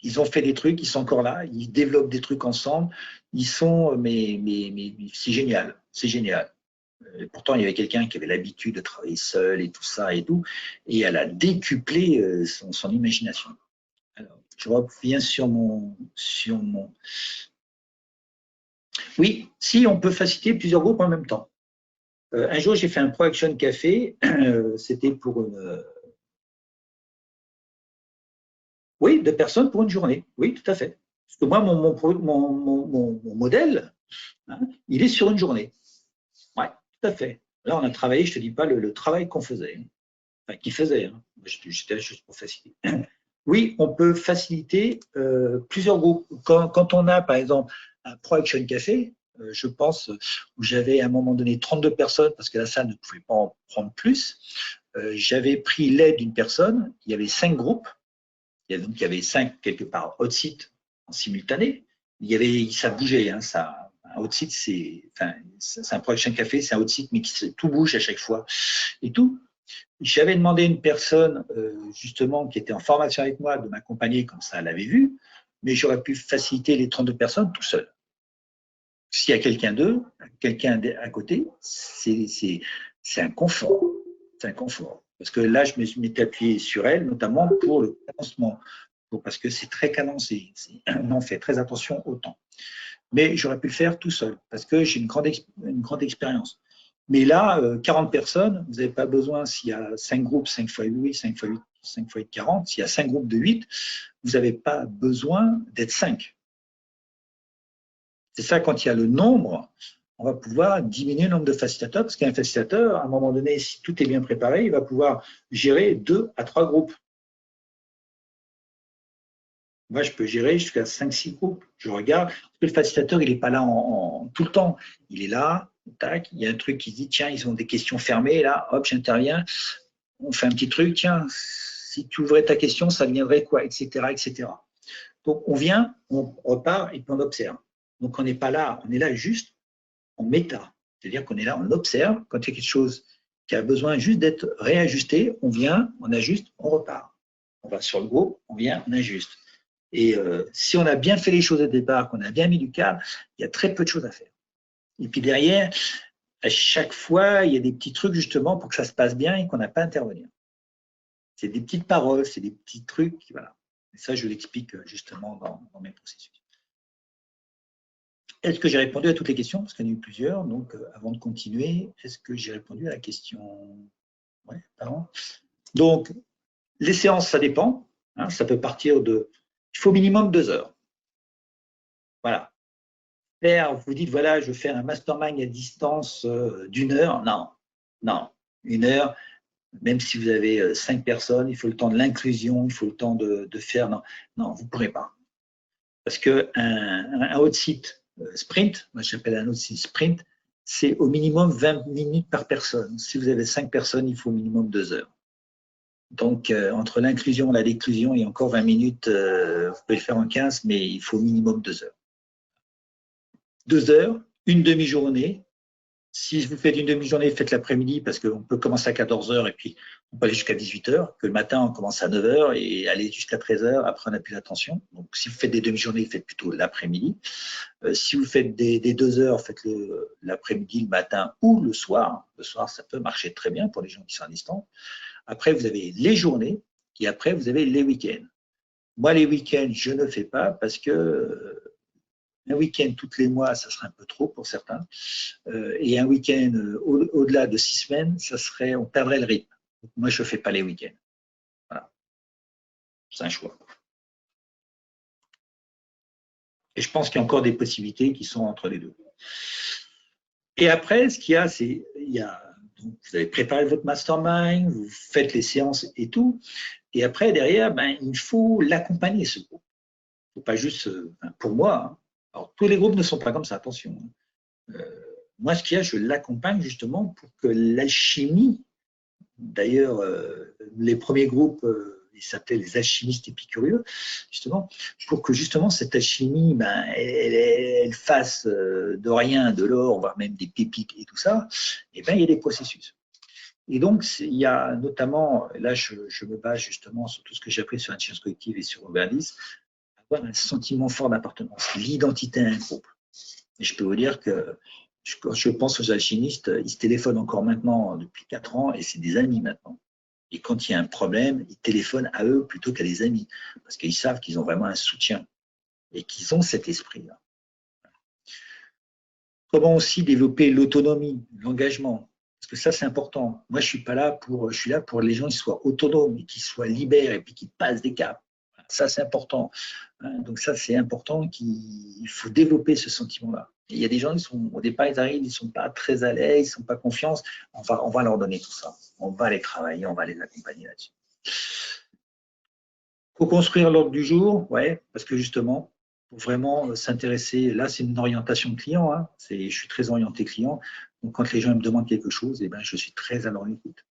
ils ont fait des trucs, ils sont encore là, ils développent des trucs ensemble, ils sont, mais c'est génial, c'est génial. Pourtant, il y avait quelqu'un qui avait l'habitude de travailler seul et tout ça et tout, et elle a décuplé son imagination. Alors, je reviens sur mon. Oui, si on peut faciliter plusieurs groupes en même temps. Un jour, j'ai fait un Pro Action Café, c'était pour une. Oui, 2 personnes pour une journée. Oui, tout à fait. Parce que moi, mon modèle, hein, il est sur une journée. Oui, tout à fait. Là, on a travaillé, je ne te dis pas le travail qu'on faisait. Enfin, qu'il faisait. Hein. J'étais là juste pour faciliter. Oui, on peut faciliter plusieurs groupes. Quand on a, par exemple, un Pro Action Café, je pense, où j'avais à un moment donné 32 personnes, parce que la salle ne pouvait pas en prendre plus, j'avais pris l'aide d'une personne, il y avait 5 groupes, donc il y avait 5 quelque part hot site en simultané, ça bougeait, hein, ça, un hot site, c'est un Pro Action Café, c'est un hot site, mais tout bouge à chaque fois et tout. J'avais demandé à une personne, justement, qui était en formation avec moi, de m'accompagner, comme ça, elle l'avait vu, mais j'aurais pu faciliter les 32 personnes tout seul. S'il y a quelqu'un à côté, c'est un confort. C'est un confort. Parce que là, je me suis appuyé sur elle, notamment pour le cadencement, parce que c'est très cadencé. On fait très attention au temps. Mais j'aurais pu le faire tout seul, parce que j'ai une grande expérience. Mais là, 40 personnes, vous n'avez pas besoin, s'il y a 5 groupes, 5 fois 8, 5 fois 8, 5 fois 8, 40, s'il y a 5 groupes de 8, vous n'avez pas besoin d'être 5. C'est ça, quand il y a le nombre, on va pouvoir diminuer le nombre de facilitateurs, parce qu'un facilitateur, à un moment donné, si tout est bien préparé, il va pouvoir gérer 2 à 3 groupes. Moi, je peux gérer jusqu'à 5-6 groupes. Je regarde, parce que le facilitateur, il n'est pas là tout le temps. Il est là, tac, il y a un truc qui dit, tiens, ils ont des questions fermées, là, hop, j'interviens, on fait un petit truc, tiens, si tu ouvrais ta question, ça deviendrait quoi, etc., etc. Donc, on vient, on repart et puis on observe. Donc, on n'est pas là, on est là juste en méta. C'est-à-dire qu'on est là, on observe, quand il y a quelque chose qui a besoin juste d'être réajusté, on vient, on ajuste, on repart. On va sur le groupe, on vient, on ajuste. Et si on a bien fait les choses au départ, qu'on a bien mis du cadre, il y a très peu de choses à faire. Et puis derrière, à chaque fois, il y a des petits trucs justement pour que ça se passe bien et qu'on n'a pas à intervenir. C'est des petites paroles, c'est des petits trucs, voilà. Et ça, je l'explique justement dans mes processus. Est-ce que j'ai répondu à toutes les questions? Parce qu'il y en a eu plusieurs. Donc, avant de continuer, est-ce que j'ai répondu à la question? Oui, pardon. Donc, les séances, ça dépend. Hein, ça peut partir de. Il faut au minimum 2 heures. Voilà. Vous dites, voilà, je veux faire un mastermind à distance d'1 heure. Non, non. 1 heure, même si vous avez 5 personnes, il faut le temps de l'inclusion, il faut le temps de faire. Non, non, vous ne pourrez pas. Parce qu'un hot site sprint, moi j'appelle un hot site sprint, c'est au minimum 20 minutes par personne. Si vous avez 5 personnes, il faut au minimum 2 heures. Donc, entre l'inclusion et la déclusion, il y a encore 20 minutes, vous pouvez le faire en 15, mais il faut au minimum 2 heures. 2 heures, une demi-journée. Si vous faites une demi-journée, faites l'après-midi, parce qu'on peut commencer à 14 heures et puis on peut aller jusqu'à 18 heures, que le matin, on commence à 9 heures et aller jusqu'à 13 heures, après on n'a plus l'attention. Donc, si vous faites des demi-journées, faites plutôt l'après-midi. Si vous faites des 2 heures, faites-le l'après-midi, le matin ou le soir. Le soir, ça peut marcher très bien pour les gens qui sont à distance. Après, vous avez les journées et après, vous avez les week-ends. Moi, les week-ends, je ne fais pas parce que un week-end tous les mois, ça serait un peu trop pour certains. Et un week-end au-delà de 6 semaines, on perdrait le rythme. Donc, moi, je ne fais pas les week-ends. Voilà. C'est un choix. Et je pense qu'il y a encore des possibilités qui sont entre les deux. Et après, ce qu'il y a, c'est donc, vous avez préparé votre mastermind, vous faites les séances et tout. Et après, derrière, il faut l'accompagner, ce groupe. Il ne faut pas juste, pour moi, hein. Alors, tous les groupes ne sont pas comme ça, attention. Moi, ce qu'il y a, je l'accompagne justement pour que l'alchimie, d'ailleurs, les premiers groupes, ils s'appelaient les alchimistes épicurieux, justement, pour que justement cette alchimie, elle fasse de rien, de l'or, voire même des pépites et tout ça, et il y a des processus. Et donc, il y a notamment, là, je me base justement sur tout ce que j'ai appris sur l'intelligence collective et sur Robert Lys, avoir un sentiment fort d'appartenance, l'identité à un groupe. Et je peux vous dire que quand je pense aux alchimistes, ils se téléphonent encore maintenant depuis 4 ans et c'est des amis maintenant. Et quand il y a un problème, ils téléphonent à eux plutôt qu'à des amis parce qu'ils savent qu'ils ont vraiment un soutien et qu'ils ont cet esprit-là. Comment aussi développer l'autonomie, l'engagement? Parce que ça, c'est important. Moi, je suis là pour les gens qui soient autonomes et qui soient libères et puis qui passent des caps. Ça, c'est important. Donc ça, c'est important qu'il faut développer ce sentiment-là. Il y a des gens qui au départ, ils arrivent, ils ne sont pas très à l'aise, ils ne sont pas confiance. On va leur donner tout ça. On va les travailler, on va les accompagner là-dessus. Il faut construire l'ordre du jour, ouais, parce que justement, pour vraiment s'intéresser, là, c'est une orientation de client. Hein, je suis très orienté client. Donc, quand les gens me demandent quelque chose, eh ben, je suis très à leur écoute.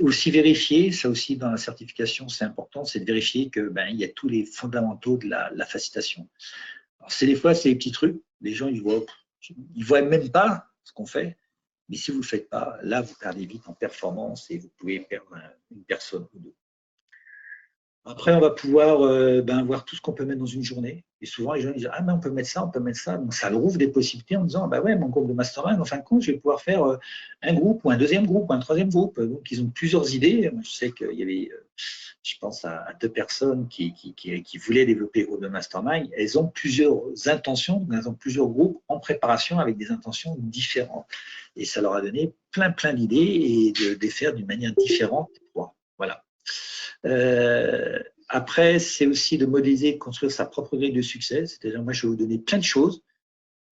Aussi vérifier, ça aussi dans la certification, c'est important, c'est de vérifier que il y a tous les fondamentaux de la facilitation. Alors, des fois, c'est des petits trucs. Les gens, ils voient même pas ce qu'on fait. Mais si vous ne le faites pas, là, vous perdez vite en performance et vous pouvez perdre une personne ou deux. Après, on va pouvoir voir tout ce qu'on peut mettre dans une journée. Et souvent, les gens disent, ah, mais on peut mettre ça, on peut mettre ça. Donc, ça ouvre des possibilités en disant, ouais, mon groupe de mastermind, en fin de compte, je vais pouvoir faire un groupe ou un deuxième groupe ou un troisième groupe. Donc, ils ont plusieurs idées. Moi, je sais qu'il y avait, je pense à 2 personnes qui voulaient développer le groupe de mastermind. Elles ont plusieurs intentions, elles ont plusieurs groupes en préparation avec des intentions différentes. Et ça leur a donné plein d'idées et de les faire d'une manière différente. Voilà. Après, c'est aussi de modéliser, de construire sa propre grille de succès. C'est-à-dire, moi, je vais vous donner plein de choses,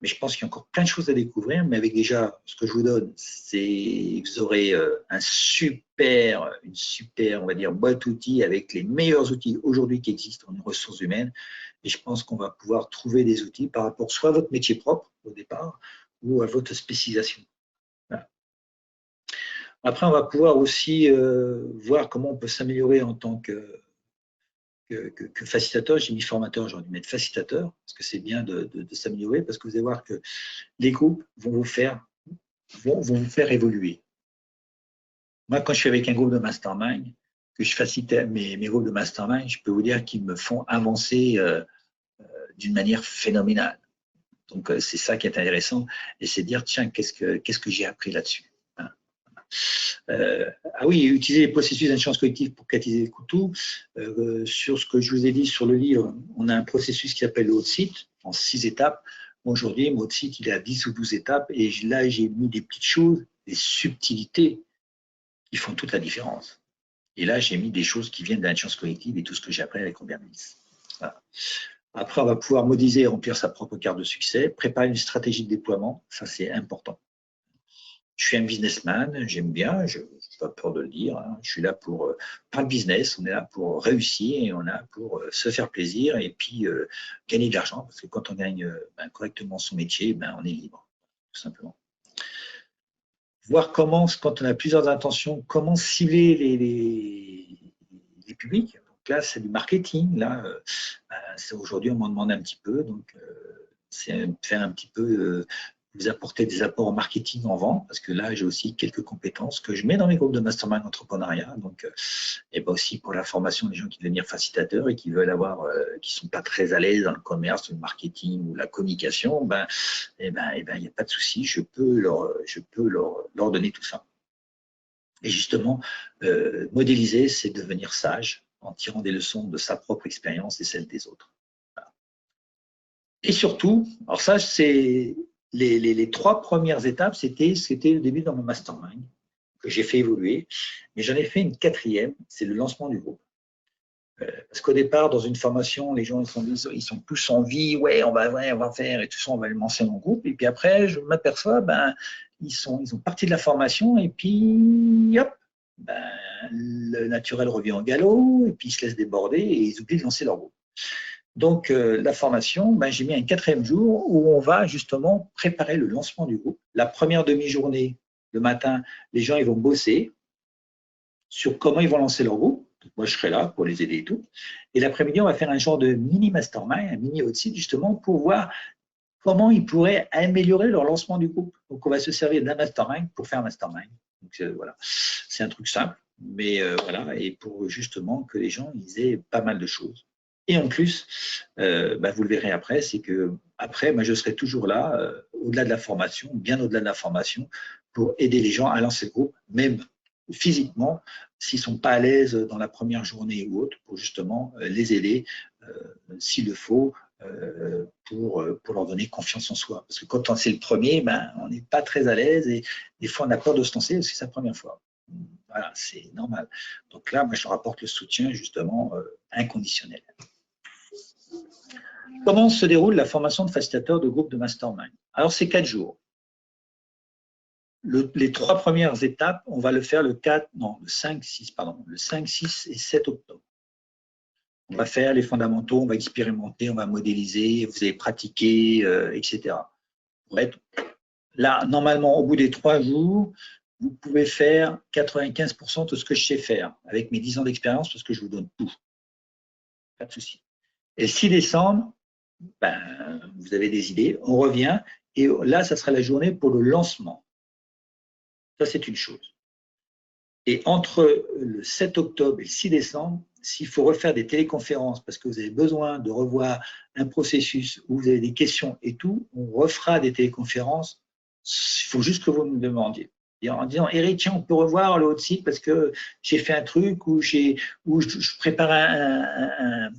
mais je pense qu'il y a encore plein de choses à découvrir. Mais avec déjà, ce que je vous donne, c'est vous aurez une super, on va dire, boîte d'outils avec les meilleurs outils aujourd'hui qui existent en ressources humaines. Et je pense qu'on va pouvoir trouver des outils par rapport soit à votre métier propre au départ ou à votre spécialisation. Voilà. Après, on va pouvoir aussi voir comment on peut s'améliorer en tant que facilitateur. J'ai mis formateur, j'aurais dû mettre facilitateur, parce que c'est bien de s'améliorer, parce que vous allez voir que les groupes vont vous faire évoluer. Moi, quand je suis avec un groupe de mastermind, que je facilite mes groupes de mastermind, je peux vous dire qu'ils me font avancer d'une manière phénoménale. Donc, c'est ça qui est intéressant, et c'est de dire, tiens, qu'est-ce que j'ai appris là-dessus? Ah oui, utiliser les processus d'intelligence collective pour catalyser le tout. Sur ce que je vous ai dit sur le livre, on a un processus qui s'appelle le HotSit, en 6 étapes. Aujourd'hui, mon HotSit, il est à 10 ou 12 étapes, et là, j'ai mis des petites choses, des subtilités qui font toute la différence. Et là, j'ai mis des choses qui viennent de l'intelligence collective et tout ce que j'ai appris avec Robert Mills. Voilà. Après, on va pouvoir modéliser et remplir sa propre carte de succès, préparer une stratégie de déploiement, ça c'est important. Je suis un businessman, j'aime bien, je n'ai pas peur de le dire. Hein. Je suis là pour, pas le business, on est là pour réussir et on est là pour se faire plaisir et puis gagner de l'argent. Parce que quand on gagne correctement son métier, on est libre, tout simplement. Voir comment, quand on a plusieurs intentions, comment cibler les publics. Donc là, c'est du marketing. Là, aujourd'hui, on m'en demande un petit peu. Donc, c'est faire un petit peu vous apporter des apports en marketing, en vente, parce que là, j'ai aussi quelques compétences que je mets dans mes groupes de mastermind entrepreneuriat. Donc, et aussi pour la formation des gens qui veulent devenir facilitateurs et qui veulent qui sont pas très à l'aise dans le commerce, le marketing ou la communication, il n'y a pas de souci, je peux leur donner tout ça. Et justement, modéliser, c'est devenir sage en tirant des leçons de sa propre expérience et celle des autres. Voilà. Et surtout, alors ça, c'est les 3 premières étapes, c'était le début dans mon mastermind que j'ai fait évoluer, mais j'en ai fait une 4e, c'est le lancement du groupe. Parce qu'au départ, dans une formation, les gens ils sont tous en vie, ouais, on va faire et tout ça, on va le lancer dans le groupe. Et puis après, je m'aperçois, ils ont parti de la formation et puis hop, le naturel revient au galop et puis ils se laissent déborder et ils oublient de lancer leur groupe. Donc, la formation, j'ai mis un 4e jour où on va justement préparer le lancement du groupe. La première demi-journée, le matin, les gens ils vont bosser sur comment ils vont lancer leur groupe. Donc, moi, je serai là pour les aider et tout. Et l'après-midi, on va faire un genre de mini mastermind, un mini hot-site, justement, pour voir comment ils pourraient améliorer leur lancement du groupe. Donc, on va se servir d'un mastermind pour faire un mastermind. Donc, voilà, c'est un truc simple. Mais voilà, et pour justement que les gens ils aient pas mal de choses. Et en plus, vous le verrez après, c'est que après, je serai toujours là, au-delà de la formation, bien au-delà de la formation, pour aider les gens à lancer le groupe, même physiquement, s'ils ne sont pas à l'aise dans la première journée ou autre, pour justement les aider, s'il le faut, pour leur donner confiance en soi. Parce que quand c'est le premier, on n'est pas très à l'aise et des fois on a peur de se lancer parce que c'est sa première fois. Voilà, c'est normal. Donc là, moi, je leur apporte le soutien justement inconditionnel. Comment se déroule la formation de facilitateur de groupe de mastermind? Alors, c'est 4 jours. Les 3 premières étapes, on va le faire le 5, 6 et 7 octobre. On va faire les fondamentaux, on va expérimenter, on va modéliser, vous allez pratiquer, etc. Pour être là, normalement, au bout des 3 jours, vous pouvez faire 95% de ce que je sais faire avec mes 10 ans d'expérience parce que je vous donne tout. Pas de souci. Et le 6 décembre, vous avez des idées, on revient et là, ça sera la journée pour le lancement. Ça, c'est une chose. Et entre le 7 octobre et le 6 décembre, s'il faut refaire des téléconférences parce que vous avez besoin de revoir un processus où vous avez des questions et tout, on refera des téléconférences. Il faut juste que vous me demandiez. Et en disant, Eric, tiens, on peut revoir le haut de site parce que j'ai fait un truc où je prépare un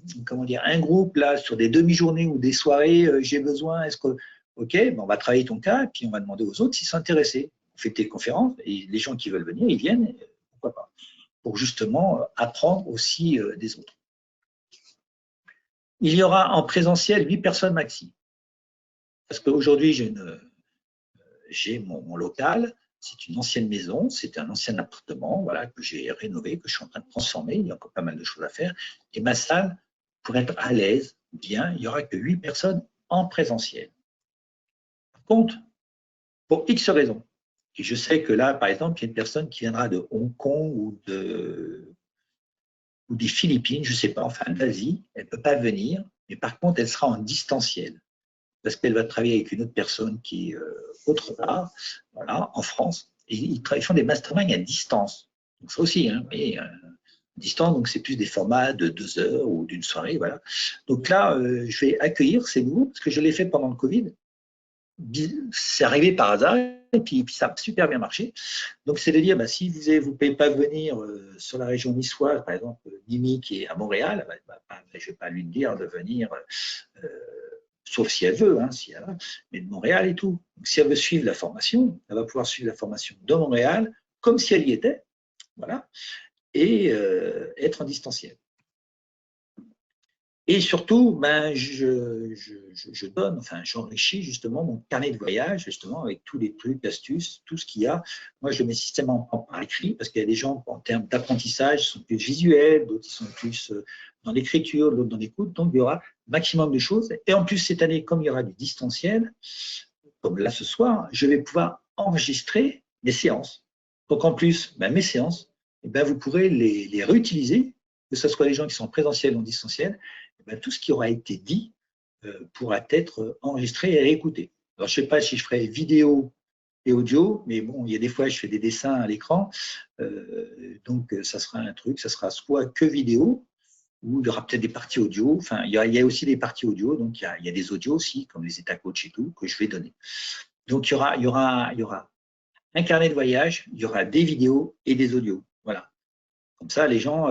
groupe là sur des demi-journées ou des soirées, j'ai besoin, est-ce que, ok, on va travailler ton cas, et puis on va demander aux autres s'ils sont intéressés. On fait des conférences et les gens qui veulent venir, ils viennent, pourquoi pas, pour justement apprendre aussi des autres. Il y aura en présentiel 8 personnes maxi. Parce qu'aujourd'hui, j'ai mon local, c'est une ancienne maison, c'est un ancien appartement voilà, que j'ai rénové, que je suis en train de transformer, il y a encore pas mal de choses à faire. Et ma salle, pour être à l'aise, bien, il n'y aura que 8 personnes en présentiel. Par contre, pour X raisons, et je sais que là, par exemple, il y a une personne qui viendra de Hong Kong ou des Philippines, je ne sais pas, enfin d'Asie, elle ne peut pas venir, mais par contre, elle sera en distanciel parce qu'elle va travailler avec une autre personne qui est autre part, voilà, en France, et ils font des masterminds à distance. Donc ça aussi, hein, mais distance, donc c'est plus des formats de 2 heures ou d'une soirée, voilà. Donc là, je vais accueillir, c'est nouveau, parce que je l'ai fait pendant le Covid. C'est arrivé par hasard, et puis ça a super bien marché. Donc, c'est de dire, si vous ne pouvez pas venir sur la région niçoise, par exemple, Mimi qui est à Montréal, je ne vais pas lui dire de venir, sauf si elle veut, mais de Montréal et tout. Donc, si elle veut suivre la formation, elle va pouvoir suivre la formation de Montréal, comme si elle y était, voilà, et être en distanciel. Et surtout, je donne, j'enrichis justement mon carnet de voyage, justement, avec tous les trucs, astuces, tout ce qu'il y a. Moi, je le mets systématiquement par écrit, parce qu'il y a des gens, en termes d'apprentissage, sont plus visuels, d'autres sont plus dans l'écriture, d'autres dans l'écoute. Donc, il y aura maximum de choses. Et en plus, cette année, comme il y aura du distanciel, comme là ce soir, je vais pouvoir enregistrer mes séances. Donc, en plus, mes séances, vous pourrez les réutiliser, que ce soit les gens qui sont présentiels ou en distanciel. Tout ce qui aura été dit pourra être enregistré et réécouté. Alors, je ne sais pas si je ferai vidéo et audio, mais bon, il y a des fois, je fais des dessins à l'écran, donc ça sera un truc, ça sera soit que vidéo, ou il y aura peut-être des parties audio, il y a aussi des parties audio, donc il y a des audios aussi, comme les états coach et tout, que je vais donner. Donc, il y aura un carnet de voyage, il y aura des vidéos et des audios, voilà. Comme ça, les gens...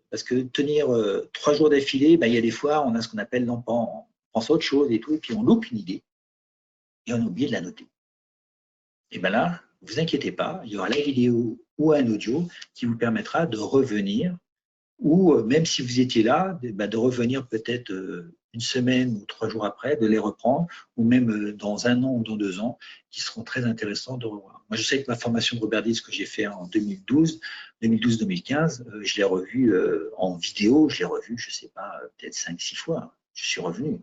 parce que tenir 3 jours d'affilée, il y a des fois, on a ce qu'on appelle on pense à autre chose et tout, et puis on loupe une idée et on oublie de la noter. Et bien là, ne vous inquiétez pas, il y aura la vidéo ou un audio qui vous permettra de revenir, ou même si vous étiez là, de revenir peut-être 1 semaine ou 3 jours après, de les reprendre, ou même dans 1 an ou dans 2 ans, qui seront très intéressants de revoir. Moi, je sais que ma formation de Robert Dills que j'ai fait en 2012-2015, je l'ai revue en vidéo, je l'ai revue, je ne sais pas, peut-être 5-6 fois. Je suis revenu.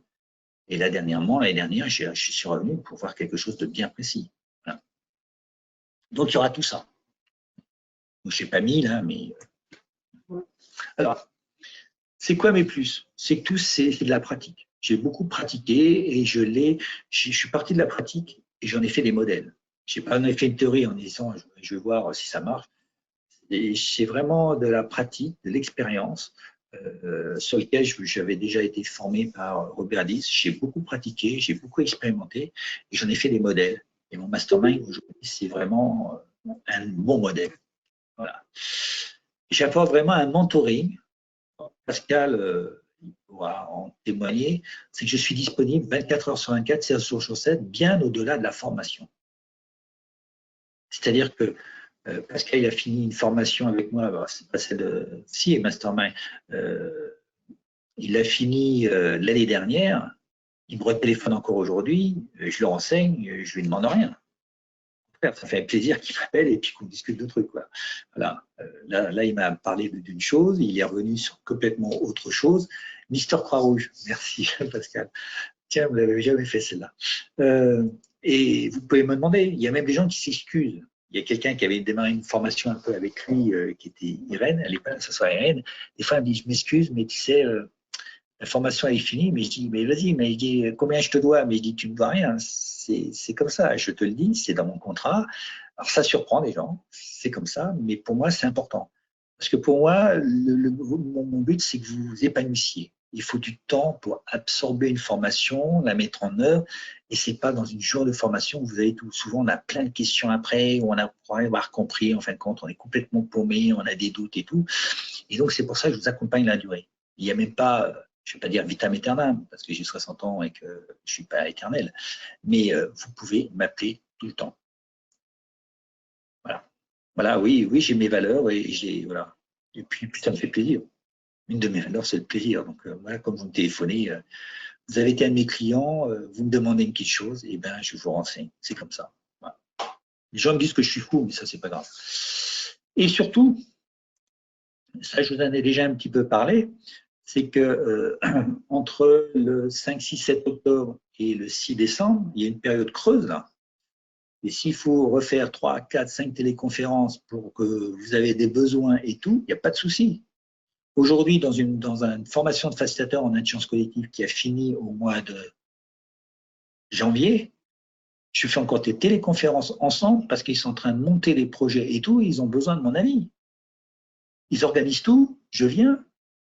Et là, l'année dernière, je suis revenu pour voir quelque chose de bien précis. Voilà. Donc, il y aura tout ça. Donc, je n'ai pas mis là, mais... Alors, c'est quoi mes plus? C'est que tout, c'est de la pratique. J'ai beaucoup pratiqué et je suis parti de la pratique et j'en ai fait des modèles. Je n'ai pas fait une théorie en disant je vais voir si ça marche. c'est vraiment de la pratique, de l'expérience sur lequel j'avais déjà été formé par Robert Dis. J'ai beaucoup pratiqué, j'ai beaucoup expérimenté et j'en ai fait des modèles. Et mon mastermind aujourd'hui, c'est vraiment un bon modèle. Voilà. J'apporte vraiment un mentoring. Pascal pourra en témoigner, c'est que je suis disponible 24 heures sur 24, 7 jours sur 7, bien au-delà de la formation. C'est-à-dire que Pascal il a fini une formation avec moi, c'est pas celle de si Mastermind, il a fini l'année dernière, il me retéléphone encore aujourd'hui, je le renseigne, je lui demande rien. Ça fait plaisir qu'il m'appelle et puis qu'on discute de trucs. Quoi. Voilà. Là, il m'a parlé d'une chose, il est revenu sur complètement autre chose. Mister Croix-Rouge, merci Pascal. Tiens, vous l'avez jamais fait celle-là. Et vous pouvez me demander, il y a même des gens qui s'excusent. Il y a quelqu'un qui avait démarré une formation un peu avec lui, qui était Irène, elle n'est pas là, ce soir Irène. Des fois, elle me dit, je m'excuse, mais tu sais, la formation elle est finie, mais je dis, mais vas-y, mais je dis, combien je te dois? Mais je dis, tu ne me dois rien, c'est comme ça, je te le dis, c'est dans mon contrat. Alors ça surprend les gens, c'est comme ça, mais pour moi, c'est important. Parce que pour moi, mon but, c'est que vous vous épanouissiez. Il faut du temps pour absorber une formation, la mettre en œuvre, et c'est pas dans une journée de formation où vous avez tout. Souvent, on a plein de questions après, où on a pour avoir compris, en fin de compte, on est complètement paumé, on a des doutes et tout. Et donc, c'est pour ça que je vous accompagne la durée. Il n'y a même pas, je ne vais pas dire vitam aeternam, parce que j'ai 60 ans et que je ne suis pas éternel, mais vous pouvez m'appeler tout le temps. Voilà. Voilà, oui, oui, j'ai mes valeurs et voilà. Et puis, ça me fait plaisir. Une de mes valeurs, c'est le plaisir. Donc, voilà, comme vous me téléphonez, vous avez été un de mes clients, vous me demandez une petite chose, et ben, je vous renseigne. C'est comme ça. Voilà. Les gens me disent que je suis fou, mais ça, c'est pas grave. Et surtout, ça, je vous en ai déjà un petit peu parlé, c'est que entre le 5, 6, 7 octobre et le 6 décembre, il y a une période creuse là. Et s'il faut refaire 3, 4, 5 téléconférences pour que vous avez des besoins et tout, il n'y a pas de souci. Aujourd'hui, dans une formation de facilitateur en intelligence collective qui a fini au mois de janvier, je fais encore des téléconférences ensemble parce qu'ils sont en train de monter les projets et tout, et ils ont besoin de mon avis. Ils organisent tout, je viens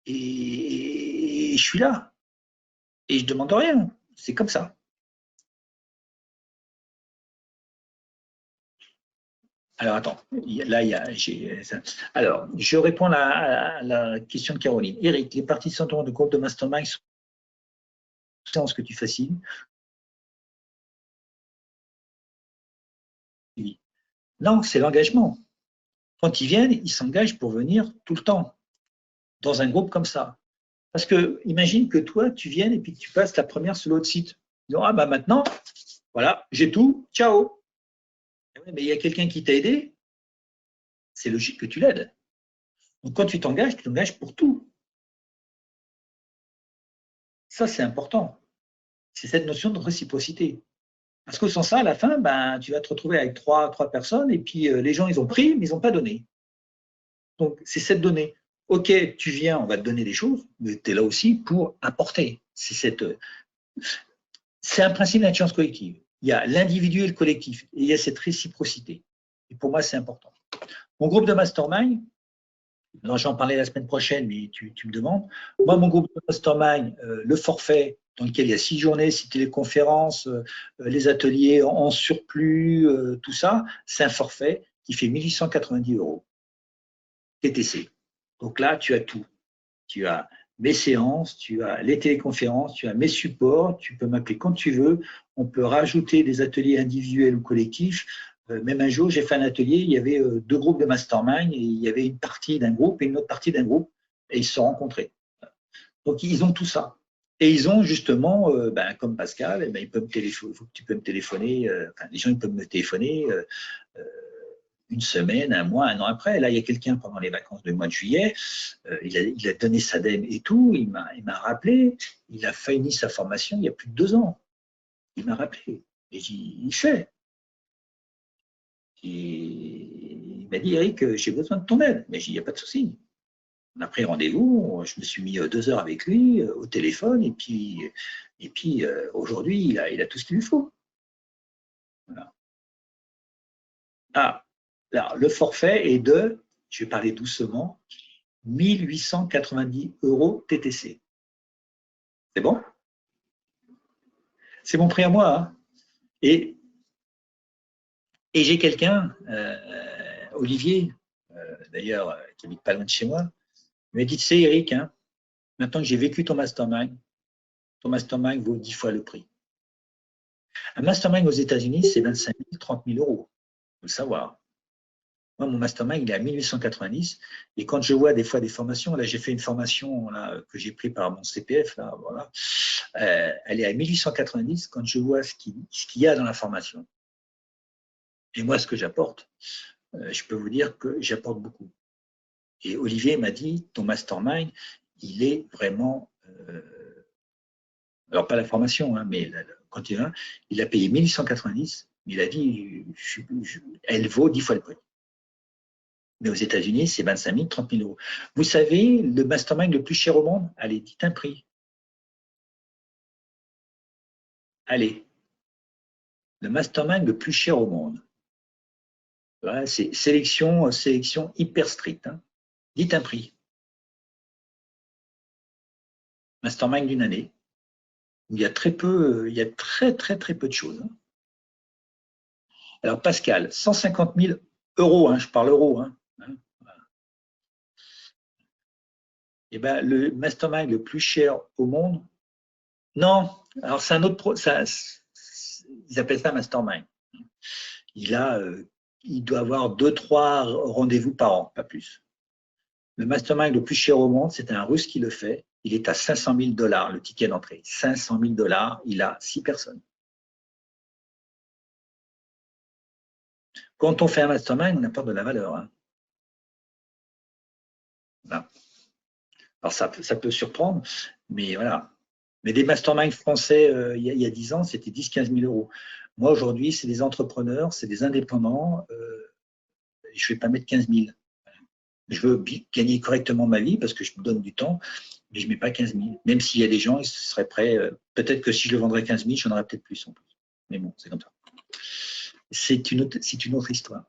et je suis là. Et je ne demande rien. C'est comme ça. Alors, attends. Là, alors, je réponds à la question de Caroline. Eric, les participants de groupe de mastermind sont ce que tu fascines. Non, c'est l'engagement. Quand ils viennent, ils s'engagent pour venir tout le temps, dans un groupe comme ça. Parce que, imagine que toi, tu viennes et puis que tu passes la première sur l'autre site. Disons, ah bah maintenant, voilà, j'ai tout, ciao. Mais il y a quelqu'un qui t'a aidé, c'est logique que tu l'aides. Donc quand tu t'engages pour tout. Ça, c'est important. C'est cette notion de réciprocité. Parce que sans ça, à la fin, ben, tu vas te retrouver avec trois personnes et puis les gens, ils ont pris, mais ils n'ont pas donné. Donc, c'est cette donnée. OK, tu viens, on va te donner des choses, mais tu es là aussi pour apporter. C'est un principe d'intelligence collective. Il y a l'individu et le collectif. Et il y a cette réciprocité. Et pour moi, c'est important. Mon groupe de mastermind, j'en parlais la semaine prochaine, mais tu me demandes. Moi, mon groupe de mastermind, le forfait, dans lequel il y a 6 journées, 6 téléconférences, les ateliers en surplus, tout ça, c'est un forfait qui fait 1 890 € TTC. Donc là, tu as tout. Tu as mes séances, tu as les téléconférences, tu as mes supports, tu peux m'appeler quand tu veux. On peut rajouter des ateliers individuels ou collectifs. Même un jour, j'ai fait un atelier, il y avait 2 groupes de mastermind, et il y avait une partie d'un groupe et une autre partie d'un groupe, et ils se sont rencontrés. Donc, ils ont tout ça. Et ils ont justement, comme Pascal, ils peuvent me téléphoner, tu peux me téléphoner, les gens ils peuvent me téléphoner une semaine, un mois, un an après. Là, il y a quelqu'un pendant les vacances du mois de juillet, il a donné sa DEM et tout, il m'a rappelé, il a fini sa formation il y a plus de 2 ans. Il m'a rappelé. Et j'ai dit, il fait. Et il m'a dit, Eric, j'ai besoin de ton aide. Mais j'ai dit, il n'y a pas de souci. On a pris rendez-vous, je me suis mis 2 heures avec lui au téléphone, et puis aujourd'hui, il a tout ce qu'il lui faut. Voilà. Ah, alors, le forfait est de je vais parler doucement, 1890 € TTC. C'est bon? C'est mon prix à moi. Hein. Et j'ai quelqu'un, Olivier, d'ailleurs, qui habite pas loin de chez moi, il m'a dit, tu sais Eric, hein, maintenant que j'ai vécu ton mastermind vaut 10 fois le prix. Un mastermind aux États-Unis, c'est 25 000, 30 000 €. Il faut le savoir. Moi, mon mastermind, il est à 1890. Et quand je vois des fois des formations, là, j'ai fait une formation là, que j'ai pris par mon CPF, là, voilà, elle est à 1890. Quand je vois ce qu'il y a dans la formation, et moi, ce que j'apporte, je peux vous dire que j'apporte beaucoup. Et Olivier m'a dit, ton mastermind, il est vraiment… alors, pas la formation, hein, mais quand il a payé 1890, mais il a dit, elle vaut 10 fois le prix. Mais aux États-Unis, c'est 25 000, 30 000 €. Vous savez, le mastermind le plus cher au monde, allez, dites un prix. Allez, le mastermind le plus cher au monde. Voilà, c'est sélection hyper stricte. Hein. Dites un prix. Mastermind d'une année, où il y a très peu, il y a très peu de choses. Hein. Alors Pascal, 150 000 €, hein, je parle euros. Hein. Eh ben, le mastermind le plus cher au monde, non, alors c'est un autre, ils appellent ça mastermind. Il doit avoir 2-3 rendez-vous par an, pas plus. Le mastermind le plus cher au monde, c'est un Russe qui le fait. Il est à 500 000 $ le ticket d'entrée. 500 000 $, il a 6 personnes. Quand on fait un mastermind, on apporte de la valeur. Hein. Voilà. Alors ça peut surprendre, mais voilà. Mais des masterminds français, il y a 10 ans, c'était 10-15 000 €. Moi, aujourd'hui, c'est des entrepreneurs, c'est des indépendants. Je ne vais pas mettre 15 000. Je veux gagner correctement ma vie parce que je me donne du temps, mais je ne mets pas 15 000. Même s'il y a des gens qui seraient prêts, peut-être que si je le vendrais 15 000, j'en aurais peut-être plus en plus. Mais bon, c'est comme ça. C'est une autre histoire.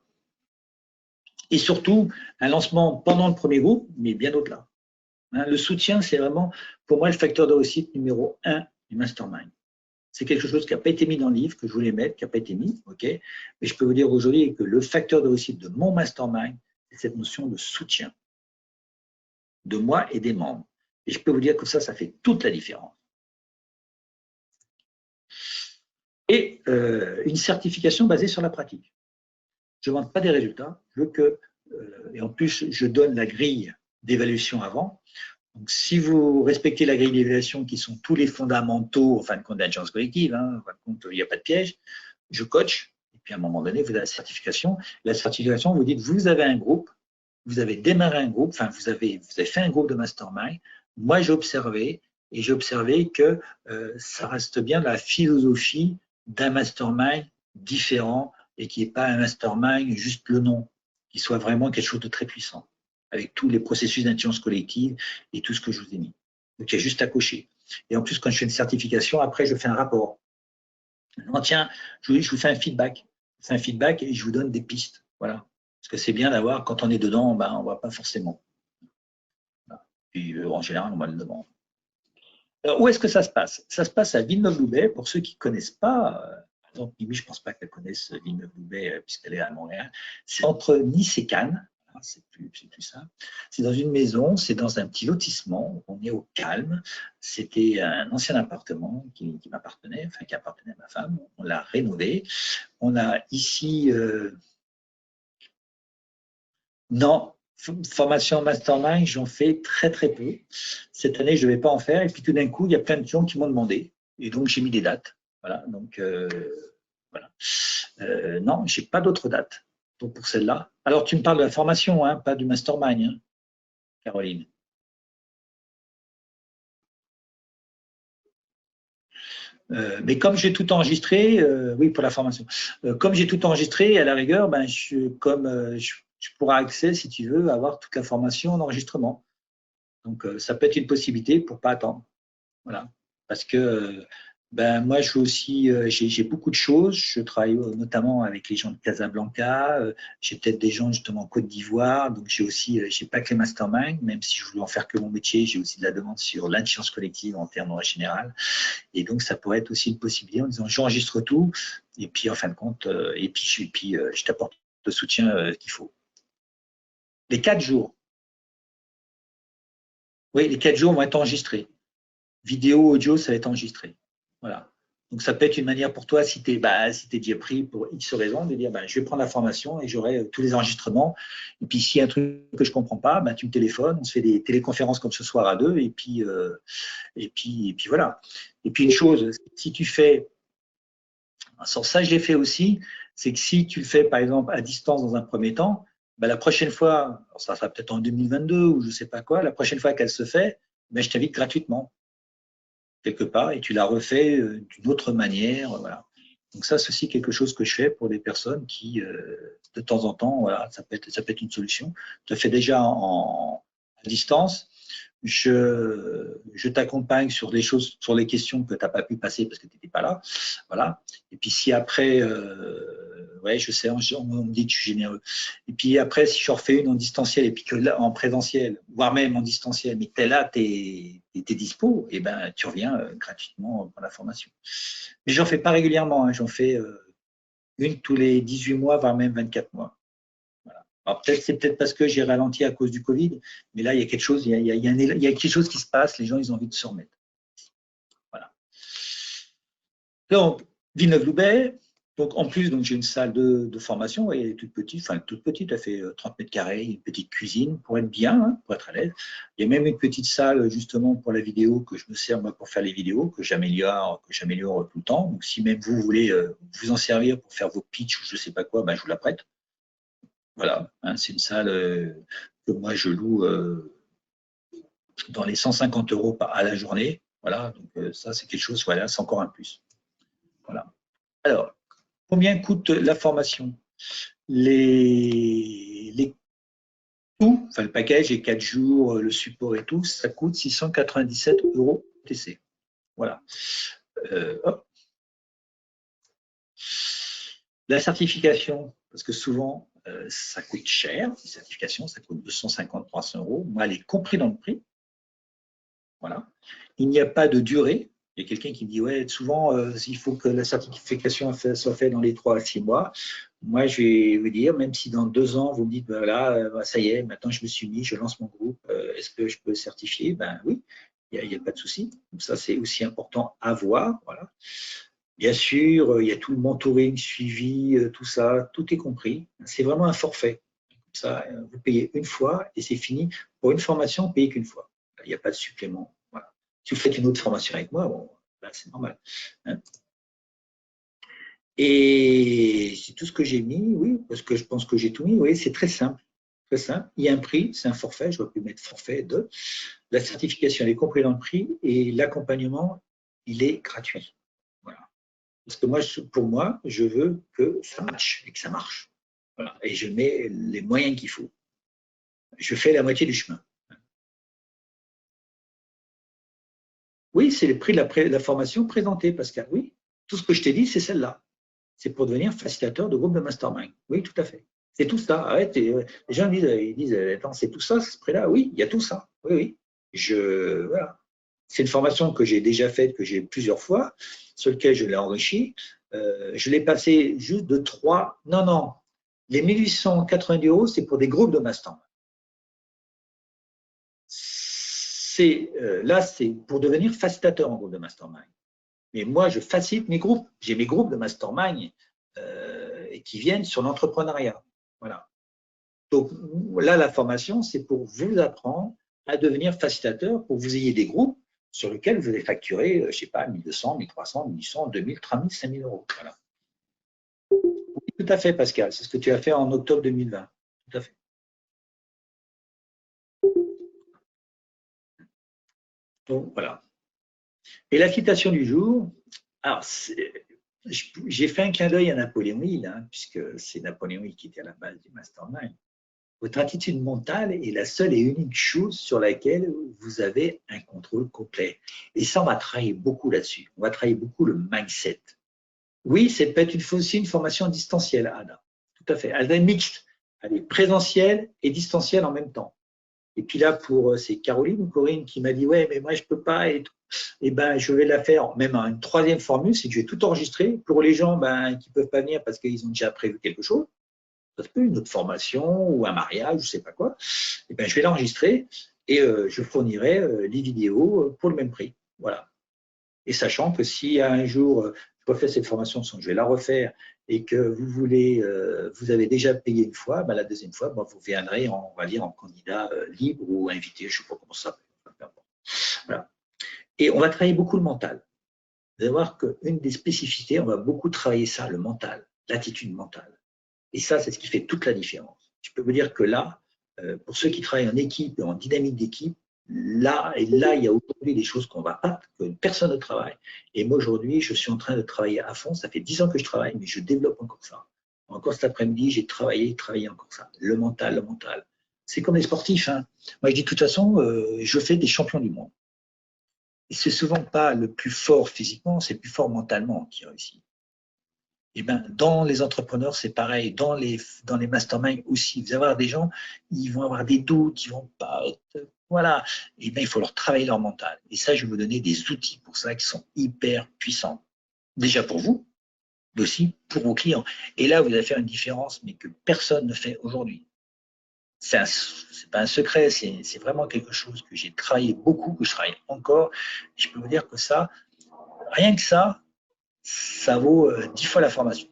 Et surtout, un lancement pendant le premier groupe, mais bien au-delà. Hein, le soutien, c'est vraiment, pour moi, le facteur de réussite numéro 1 du mastermind. C'est quelque chose qui n'a pas été mis dans le livre, que je voulais mettre, qui n'a pas été mis, ok. Mais je peux vous dire aujourd'hui que le facteur de réussite de mon mastermind, c'est cette notion de soutien de moi et des membres. Et je peux vous dire que ça fait toute la différence. Et une certification basée sur la pratique. Je ne vends pas des résultats, je veux que, et en plus, je donne la grille d'évaluation avant. Donc, si vous respectez la grille d'évaluation qui sont tous les fondamentaux, en fin de compte, d'agence collective, hein, en fin de compte, il n'y a pas de piège, je coach, et puis à un moment donné, vous avez la certification. La certification, vous dites, vous avez un groupe, vous avez démarré un groupe, enfin, vous avez fait un groupe de mastermind. Moi, j'ai observé, et j'ai observé que ça reste bien la philosophie d'un mastermind différent et qui n'est pas un mastermind juste le nom, qui soit vraiment quelque chose de très puissant, avec tous les processus d'intelligence collective et tout ce que je vous ai mis. Donc, il y a juste à cocher. Et en plus, quand je fais une certification, après, je fais un rapport. Non, tiens, je vous fais un feedback. Je fais un feedback et je vous donne des pistes. Voilà. Parce que c'est bien d'avoir, quand on est dedans, ben, on ne voit pas forcément. Voilà. Puis, en général, on va le demander. Alors, où est-ce que ça se passe? Ça se passe à Villeneuve-Loubet. Pour ceux qui ne connaissent pas, donc Mimi, je ne pense pas qu'elle connaisse Villeneuve-Loubet puisqu'elle est à Montréal. C'est entre Nice et Cannes. C'est plus ça. C'est dans une maison, c'est dans un petit lotissement. On est au calme. C'était un ancien appartement qui m'appartenait, enfin qui appartenait à ma femme. On l'a rénové. On a ici, non, formation mastermind, j'en fais très peu. Cette année, je ne vais pas en faire. Et puis tout d'un coup, il y a plein de gens qui m'ont demandé. Et donc, j'ai mis des dates. Voilà. Donc, voilà. Non, je n'ai pas d'autres dates. Donc, pour celle-là. Alors, tu me parles de la formation, hein, pas du mastermind, hein, Caroline. Mais comme j'ai tout enregistré, oui, pour la formation. Comme j'ai tout enregistré, à la rigueur, ben, tu pourras accès, si tu veux, à avoir toute la formation en enregistrement. Donc, ça peut être une possibilité pour ne pas attendre. Voilà. Parce que Ben, moi, je fais aussi, j'ai beaucoup de choses. Je travaille notamment avec les gens de Casablanca. J'ai peut-être des gens justement en Côte d'Ivoire. Donc, j'ai aussi, j'ai pas que les masterminds, même si je voulais en faire que mon métier, j'ai aussi de la demande sur l'intelligence collective en termes en général. Et donc, ça pourrait être aussi une possibilité en disant, j'enregistre tout. Et puis, en fin de compte, je t'apporte le soutien qu'il faut. Les 4 jours. Oui, les 4 jours vont être enregistrés. Vidéo, audio, ça va être enregistré. Voilà. Donc, ça peut être une manière pour toi, si tu es, déjà pris pour X raisons, de dire je vais prendre la formation et j'aurai tous les enregistrements. Et puis, s'il y a un truc que je ne comprends pas, tu me téléphones, on se fait des téléconférences comme ce soir à deux. Et puis voilà. Et puis, une chose, si tu fais, ça, je l'ai fait aussi, c'est que si tu le fais, par exemple, à distance dans un premier temps, la prochaine fois, ça sera peut-être en 2022 ou je ne sais pas quoi, la prochaine fois qu'elle se fait, je t'invite gratuitement quelque part et tu la refais d'une autre manière. Voilà. Donc ça, c'est aussi quelque chose que je fais pour des personnes qui, de temps en temps, voilà, ça peut être une solution. Je le fais déjà à distance. Je t'accompagne sur des choses, sur les questions que tu n'as pas pu passer parce que tu n'étais pas là. Voilà. Et puis si après, ouais, je sais, on me dit que je suis généreux. Et puis après, si je refais une en distanciel et puis que là, en présentiel, voire même en distanciel, mais que tu es là, tu es dispo, et tu reviens gratuitement pour la formation. Mais j'en fais pas régulièrement, hein, j'en fais une tous les 18 mois, voire même 24 mois. Voilà. Alors c'est peut-être parce que j'ai ralenti à cause du Covid, mais là il y a quelque chose, il y a quelque chose qui se passe, les gens ils ont envie de se remettre. Voilà. Donc, Villeneuve-Loubet, donc en plus, j'ai une salle de formation, elle est toute petite, elle fait 30 mètres carrés, une petite cuisine pour être bien, hein, pour être à l'aise. Il y a même une petite salle justement pour la vidéo que je me sers moi pour faire les vidéos, que j'améliore tout le temps. Donc si même vous voulez vous en servir pour faire vos pitchs ou je ne sais pas quoi, je vous la prête. Voilà, hein, c'est une salle que moi je loue dans les 150 € à la journée. Voilà, donc ça c'est quelque chose, voilà, c'est encore un plus. Voilà. Alors, combien coûte la formation? Tout, enfin le package et 4 jours, le support et tout, ça coûte 697 € TC. Voilà. Hop. La certification, parce que souvent, ça coûte cher, les certifications, ça coûte 250, 300 €. Moi, elle est compris dans le prix. Voilà. Il n'y a pas de durée. Il y a quelqu'un qui me dit, ouais, souvent, il faut que la certification soit faite dans les 3 à 6 mois. Moi, je vais vous dire, même si dans 2 ans, vous me dites, voilà, ça y est, maintenant je me suis mis, je lance mon groupe, est-ce que je peux certifier? Oui, il n'y a pas de souci. Donc ça, c'est aussi important à voir. Voilà. Bien sûr, il y a tout le mentoring, suivi, tout ça, tout est compris. C'est vraiment un forfait. Ça, vous payez une fois et c'est fini. Pour une formation, vous payez qu'une fois. Il n'y a pas de supplément. Voilà. Si vous faites une autre formation avec moi, c'est normal. Hein. Et c'est tout ce que j'ai mis, oui, parce que je pense que j'ai tout mis. Oui, c'est très simple. Très simple. Il y a un prix, c'est un forfait. Je vais plus mettre forfait de. La certification, elle est comprise dans le prix et l'accompagnement, il est gratuit. Voilà. Parce que moi, pour moi, je veux que ça matche et que ça marche. Voilà. Et je mets les moyens qu'il faut. Je fais la moitié du chemin. Oui, c'est le prix de la formation présentée, Pascal. Oui, tout ce que je t'ai dit, c'est celle-là. C'est pour devenir facilitateur de groupe de mastermind. Oui, tout à fait. C'est tout ça. Arrête. Les gens disent, attends, c'est tout ça, ce prix-là. Oui, il y a tout ça. Oui, oui. Voilà. C'est une formation que j'ai déjà faite, que j'ai plusieurs fois, sur laquelle je l'ai enrichi. Je l'ai passé juste de 3. Non, non. Les 1890 €, c'est pour des groupes de mastermind. Là, c'est pour devenir facilitateur en groupe de mastermind. Mais moi, je facilite mes groupes. J'ai mes groupes de mastermind qui viennent sur l'entrepreneuriat. Voilà. Donc là, la formation, c'est pour vous apprendre à devenir facilitateur, pour que vous ayez des groupes sur lesquels vous allez facturer, je ne sais pas, 1200, 1300, 1800, 2000, 3000, 5000 €. Voilà. Oui, tout à fait, Pascal. C'est ce que tu as fait en octobre 2020. Tout à fait. Donc, voilà. Et la citation du jour, alors, j'ai fait un clin d'œil à Napoléon Hill, hein, puisque c'est Napoléon Hill qui était à la base du mastermind. Votre attitude mentale est la seule et unique chose sur laquelle vous avez un contrôle complet. Et ça, on va travailler beaucoup là-dessus. On va travailler beaucoup le mindset. Oui, c'est peut-être aussi une formation distancielle, Anna. Tout à fait. Elle est mixte. Elle est présentielle et distancielle en même temps. Et puis là, c'est Caroline ou Corinne qui m'a dit, ouais, mais moi, je peux pas. Et ben, je vais la faire. Même une troisième formule, c'est que je vais tout enregistrer pour les gens qui peuvent pas venir parce qu'ils ont déjà prévu quelque chose. Ça se peut, une autre formation ou un mariage, je sais pas quoi. Et ben, je vais l'enregistrer et je fournirai les vidéos pour le même prix. Voilà. Et sachant que si un jour je refais cette formation, je vais la refaire et que vous avez déjà payé une fois, la deuxième fois, vous viendrez, on va dire, en candidat libre ou invité, je ne sais pas comment ça s'appelle. Voilà. Et on va travailler beaucoup le mental. Vous allez voir qu'une des spécificités, on va beaucoup travailler ça, le mental, l'attitude mentale. Et ça, c'est ce qui fait toute la différence. Je peux vous dire que là, pour ceux qui travaillent en équipe et en dynamique d'équipe, là, il y a aujourd'hui des choses qu'on ne va pas, que personne ne travaille. Et moi, aujourd'hui, je suis en train de travailler à fond. Ça fait 10 ans que je travaille, mais je développe encore ça. Encore cet après-midi, j'ai travaillé encore ça. Le mental, le mental. C'est comme les sportifs. Hein. Moi, je dis de toute façon, je fais des champions du monde. Et c'est souvent pas le plus fort physiquement, c'est le plus fort mentalement qui réussit. Et ben, dans les entrepreneurs, c'est pareil. Dans les masterminds aussi, vous allez avoir des gens, ils vont avoir des doutes, ils vont pas être, voilà. Et ben, il faut leur travailler leur mental. Et ça, je vais vous donner des outils pour ça qui sont hyper puissants. Déjà pour vous, mais aussi pour vos clients. Et là, vous allez faire une différence, mais que personne ne fait aujourd'hui. C'est pas un secret, c'est vraiment quelque chose que j'ai travaillé beaucoup, que je travaille encore. Et je peux vous dire que ça, rien que ça vaut 10 fois la formation.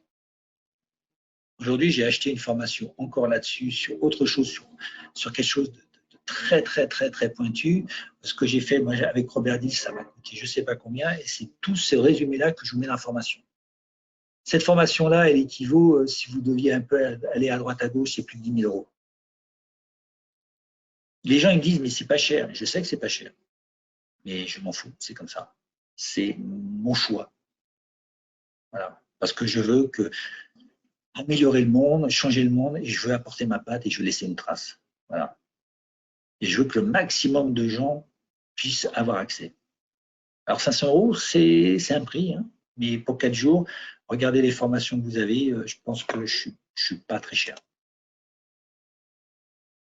Aujourd'hui, j'ai acheté une formation encore là-dessus, sur autre chose, sur quelque chose de très, très, très, très pointu. Ce que j'ai fait, moi, avec Robert Dill, ça m'a coûté je ne sais pas combien, et c'est tout ce résumé-là que je vous mets dans la formation. Cette formation-là, elle équivaut, si vous deviez un peu aller à droite à gauche, c'est plus de 10 000 euros. Les gens, ils me disent, mais c'est pas cher. Je sais que c'est pas cher. Mais je m'en fous, c'est comme ça. C'est mon choix. Voilà. Parce que je veux améliorer le monde, changer le monde, et je veux apporter ma patte et je veux laisser une trace. Voilà. Et je veux que le maximum de gens puissent avoir accès. Alors 500 euros, c'est un prix, hein, mais pour 4 jours, regardez les formations que vous avez, je pense que je ne suis pas très cher.